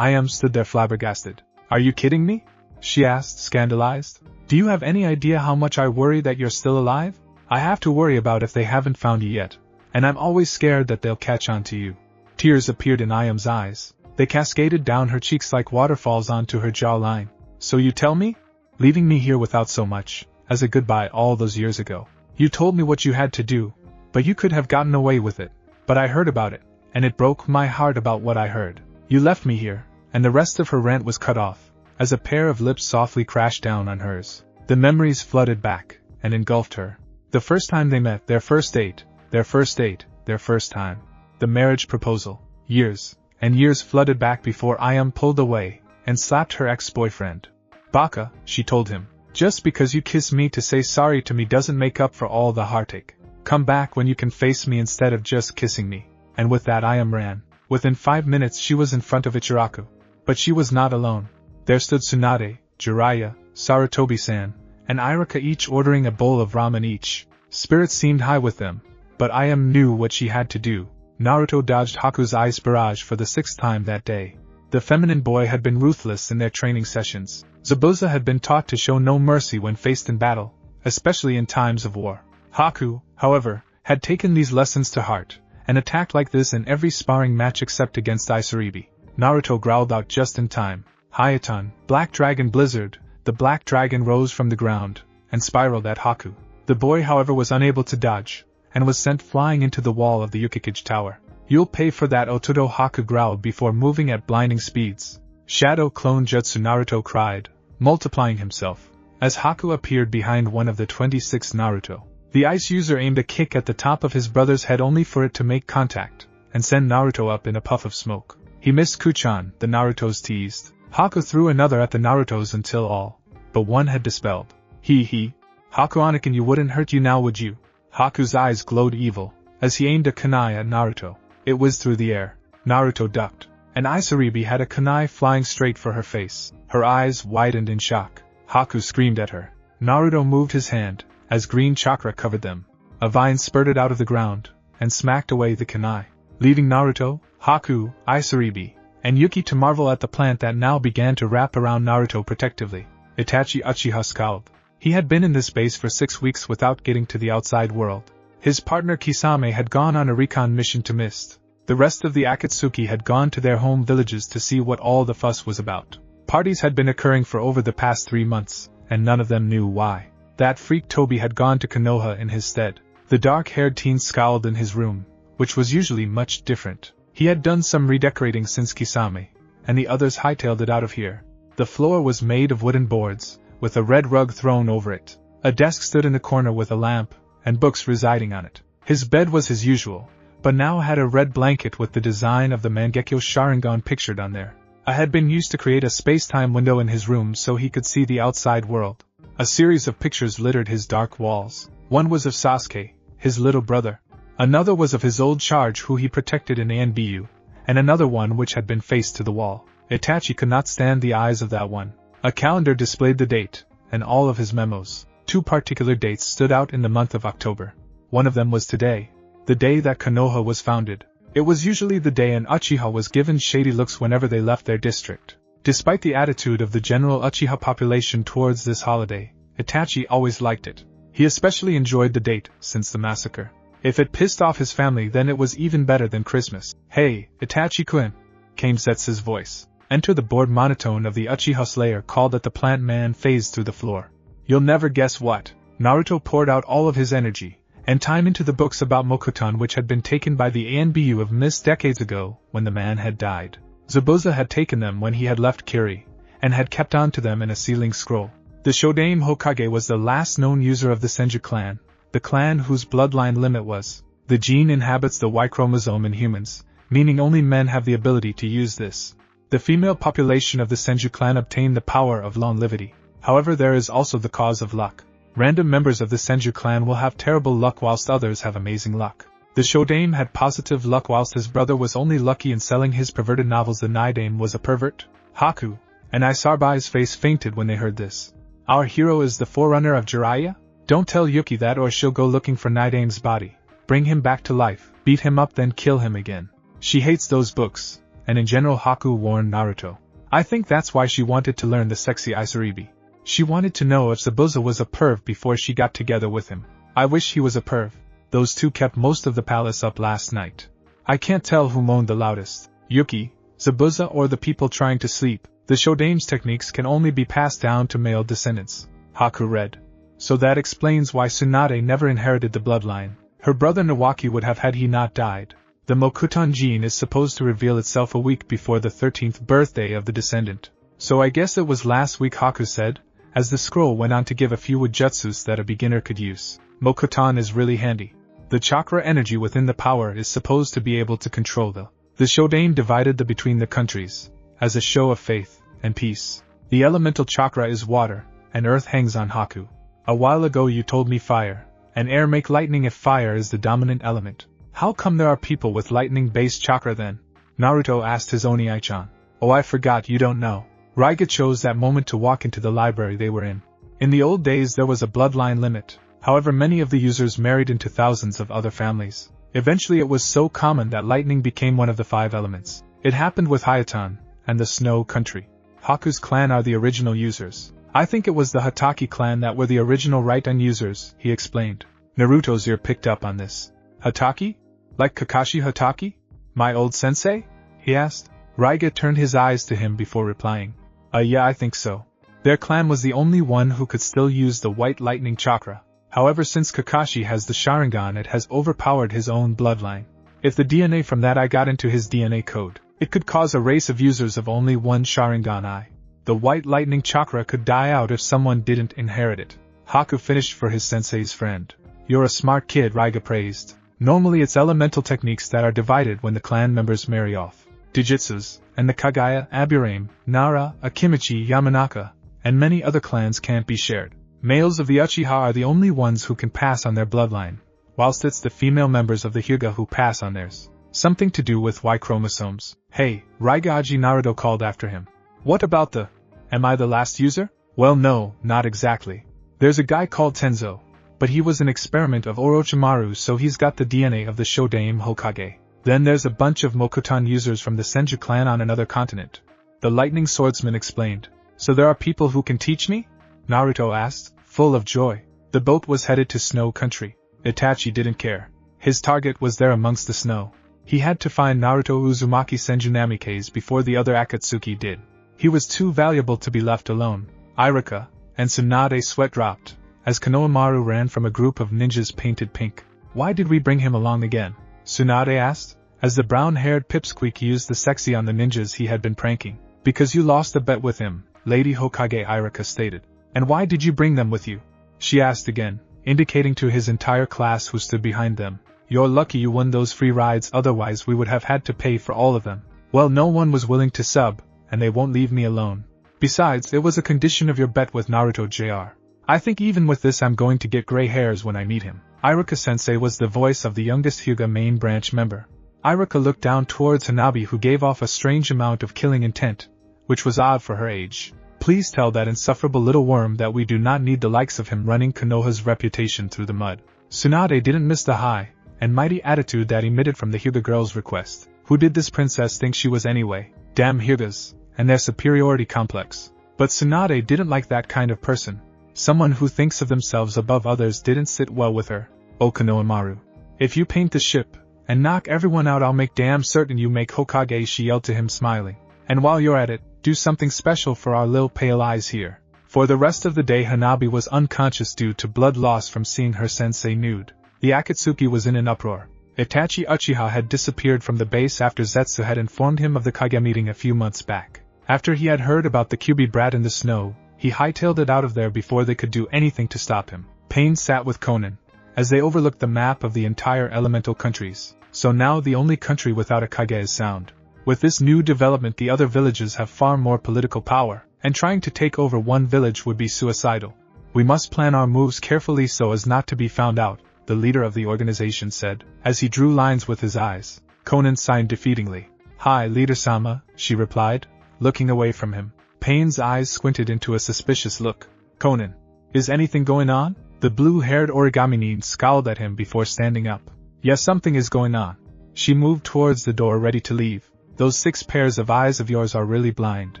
Stood there flabbergasted. Are you kidding me? She asked, scandalized. Do you have any idea how much I worry that you're still alive? I have to worry about if they haven't found you yet, and I'm always scared that they'll catch on to you. Tears appeared in Iam's eyes. They cascaded down her cheeks like waterfalls onto her jawline. So you tell me? Leaving me here without so much as a goodbye all those years ago. You told me what you had to do, but you could have gotten away with it. But I heard about it, and it broke my heart about what I heard. You left me here, and the rest of her rant was cut off, as a pair of lips softly crashed down on hers. The memories flooded back, and engulfed her. The first time they met, their first date, their first time. The marriage proposal. Years, and years flooded back before Iam pulled away, and slapped her ex-boyfriend. Baka, she told him, just because you kiss me to say sorry to me doesn't make up for all the heartache. Come back when you can face me instead of just kissing me. And with that Iam ran. Within 5 minutes she was in front of Ichiraku. But she was not alone. There stood Tsunade, Jiraiya, Sarutobi-san, and Irika, each ordering a bowl of ramen each. Spirits seemed high with them, but Iam knew what she had to do. Naruto dodged Haku's ice barrage for the 6th time that day. The feminine boy had been ruthless in their training sessions. Zabuza had been taught to show no mercy when faced in battle, especially in times of war. Haku, however, had taken these lessons to heart, and attacked like this in every sparring match except against Isaribi. Naruto growled out just in time. Hyoton, Black Dragon Blizzard. The black dragon rose from the ground, and spiraled at Haku. The boy, however, was unable to dodge, and was sent flying into the wall of the Yukikage Tower. You'll pay for that, Otodo, Haku growled before moving at blinding speeds. Shadow Clone Jutsu, Naruto cried, multiplying himself, as Haku appeared behind one of the 26 Naruto. The ice user aimed a kick at the top of his brother's head only for it to make contact, and send Naruto up in a puff of smoke. He missed Kuchan, the Narutos teased. Haku threw another at the Narutos until all but one had dispelled. Haku Anakin, you wouldn't hurt you now, would you? Haku's eyes glowed evil, as he aimed a kunai at Naruto. It whizzed through the air. Naruto ducked, and Isaribi had a kunai flying straight for her face. Her eyes widened in shock. Haku screamed at her. Naruto moved his hand, as green chakra covered them. A vine spurted out of the ground, and smacked away the kunai, leaving Naruto, Haku, Isaribi, and Yuki to marvel at the plant that now began to wrap around Naruto protectively. Itachi Uchiha scowled. He had been in this base for 6 weeks without getting to the outside world. His partner Kisame had gone on a recon mission to Mist. The rest of the Akatsuki had gone to their home villages to see what all the fuss was about. Parties had been occurring for over the past 3 months, and none of them knew why. That freak Tobi had gone to Konoha in his stead. The dark-haired teen scowled in his room, which was usually much different. He had done some redecorating since Kisame, and the others hightailed it out of here. The floor was made of wooden boards, with a red rug thrown over it. A desk stood in the corner with a lamp, and books residing on it. His bed was his usual, but now had a red blanket with the design of the Mangekyo Sharingan pictured on there. I had been used to create a space-time window in his room so he could see the outside world. A series of pictures littered his dark walls. One was of Sasuke, his little brother. Another was of his old charge who he protected in ANBU, and another one which had been faced to the wall. Itachi could not stand the eyes of that one. A calendar displayed the date, and all of his memos. 2 particular dates stood out in the month of October. One of them was today, the day that Konoha was founded. It was usually the day an Uchiha was given shady looks whenever they left their district. Despite the attitude of the general Uchiha population towards this holiday, Itachi always liked it. He especially enjoyed the date, since the massacre. If it pissed off his family, then it was even better than Christmas. "Hey, Itachi-kun," came Setsu's voice. Enter the bored monotone of the Uchiha Slayer called at the plant man phased through the floor. "You'll never guess what." Naruto poured out all of his energy and time into the books about Mokuton which had been taken by the ANBU of Mist decades ago, when the man had died. Zabuza had taken them when he had left Kiri, and had kept on to them in a sealing scroll. The Shodaime Hokage was the last known user of the Senju clan, the clan whose bloodline limit was. The gene inhabits the Y chromosome in humans, meaning only men have the ability to use this. The female population of the Senju clan obtained the power of longevity. However, there is also the cause of luck. Random members of the Senju clan will have terrible luck whilst others have amazing luck. The Shodaime had positive luck whilst his brother was only lucky in selling his perverted novels. The Nidaime was a pervert. Haku and Isaribi's face fainted when they heard this. Our hero is the forerunner of Jiraiya? Don't tell Yuki that or she'll go looking for Nidaime's body. Bring him back to life, beat him up then kill him again. She hates those books, and in general Haku warned Naruto. I think that's why she wanted to learn the sexy Isaribi. She wanted to know if Zabuza was a perv before she got together with him. I wish he was a perv. Those two kept most of the palace up last night. I can't tell who moaned the loudest, Yuki, Zabuza or the people trying to sleep. The Shodaime's techniques can only be passed down to male descendants. Haku read. So that explains why Tsunade never inherited the bloodline. Her brother Nawaki would have had he not died. The Mokuton gene is supposed to reveal itself a week before the 13th birthday of the descendant. So I guess it was last week, Haku said, as the scroll went on to give a few wujutsus that a beginner could use. Mokuton is really handy. The chakra energy within the power is supposed to be able to control the Shodaime divided between the countries, as a show of faith and peace. The elemental chakra is water, and earth hangs on Haku. A while ago you told me fire, and air make lightning if fire is the dominant element. How come there are people with lightning-based chakra then? Naruto asked his Oni-chan. Oh, I forgot, you don't know. Raiga chose that moment to walk into the library they were in. In the old days there was a bloodline limit, however many of the users married into thousands of other families. Eventually it was so common that lightning became one of the 5 elements. It happened with Hyoton and the Snow Country. Haku's clan are the original users. I think it was the Hataki clan that were the original right-hand users, he explained. Naruto's ear picked up on this. Hataki? Like Kakashi Hataki? My old sensei? He asked. Raiga turned his eyes to him before replying. Yeah, I think so. Their clan was the only one who could still use the white lightning chakra. However, since Kakashi has the Sharingan, it has overpowered his own bloodline. If the DNA from that eye got into his DNA code, it could cause a race of users of only one Sharingan eye. The white lightning chakra could die out if someone didn't inherit it. Haku finished for his sensei's friend. You're a smart kid, Raiga praised. Normally it's elemental techniques that are divided when the clan members marry off. Dijitsus, and the Kagaya, Aburame, Nara, Akimichi, Yamanaka, and many other clans can't be shared. Males of the Uchiha are the only ones who can pass on their bloodline, whilst it's the female members of the Hyuga who pass on theirs. Something to do with Y chromosomes. Hey, Raigaji, Naruto called after him. What about the... Am I the last user? Well, no, not exactly. There's a guy called Tenzo, but he was an experiment of Orochimaru, so he's got the DNA of the Shodaime Hokage. Then there's a bunch of Mokuton users from the Senju clan on another continent. The lightning swordsman explained. So there are people who can teach me? Naruto asked, full of joy. The boat was headed to snow country. Itachi didn't care. His target was there amongst the snow. He had to find Naruto Uzumaki Senju Namikaze before the other Akatsuki did. He was too valuable to be left alone. Iruka and Tsunade sweat dropped, as Konohamaru ran from a group of ninjas painted pink. Why did we bring him along again? Tsunade asked, as the brown-haired pipsqueak used the sexy on the ninjas he had been pranking. Because you lost a bet with him, Lady Hokage, Iruka stated. And why did you bring them with you? She asked again, indicating to his entire class who stood behind them. You're lucky you won those free rides, otherwise we would have had to pay for all of them. Well, no one was willing to sub, and they won't leave me alone. Besides, it was a condition of your bet with Naruto Jr. I think even with this I'm going to get gray hairs when I meet him. Iruka-sensei was the voice of the youngest Hyuga main branch member. Iruka looked down towards Hanabi, who gave off a strange amount of killing intent, which was odd for her age. Please tell that insufferable little worm that we do not need the likes of him running Konoha's reputation through the mud. Tsunade didn't miss the high and mighty attitude that emitted from the Hyuga girl's request. Who did this princess think she was anyway? Damn Hyugas, and their superiority complex. But Tsunade didn't like that kind of person. Someone who thinks of themselves above others didn't sit well with her. O Konohamaru. If you paint the ship, and knock everyone out, I'll make damn certain you make Hokage, she yelled to him, smiling. And while you're at it, do something special for our lil pale eyes here. For the rest of the day Hanabi was unconscious due to blood loss from seeing her sensei nude. The Akatsuki was in an uproar. Itachi Uchiha had disappeared from the base after Zetsu had informed him of the Kage meeting a few months back. After he had heard about the Kyuubi brat in the snow, he hightailed it out of there before they could do anything to stop him. Pain sat with Konan, as they overlooked the map of the entire elemental countries. So now the only country without a Kage is Sound. With this new development, the other villages have far more political power, and trying to take over one village would be suicidal. We must plan our moves carefully so as not to be found out, the leader of the organization said, as he drew lines with his eyes. Konan signed defeatingly. Hi, Leader-sama, she replied, looking away from him. Pain's eyes squinted into a suspicious look. Konan, is anything going on? The blue-haired origami scowled at him before standing up. Yes, something is going on. She moved towards the door, ready to leave. Those 6 pairs of eyes of yours are really blind.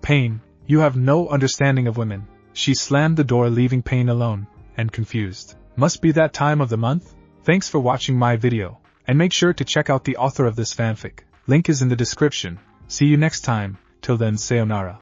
Pain, you have no understanding of women. She slammed the door, leaving Pain alone, and confused. Must be that time of the month? Thanks for watching my video, and make sure to check out the author of this fanfic. Link is in the description. See you next time, till then sayonara.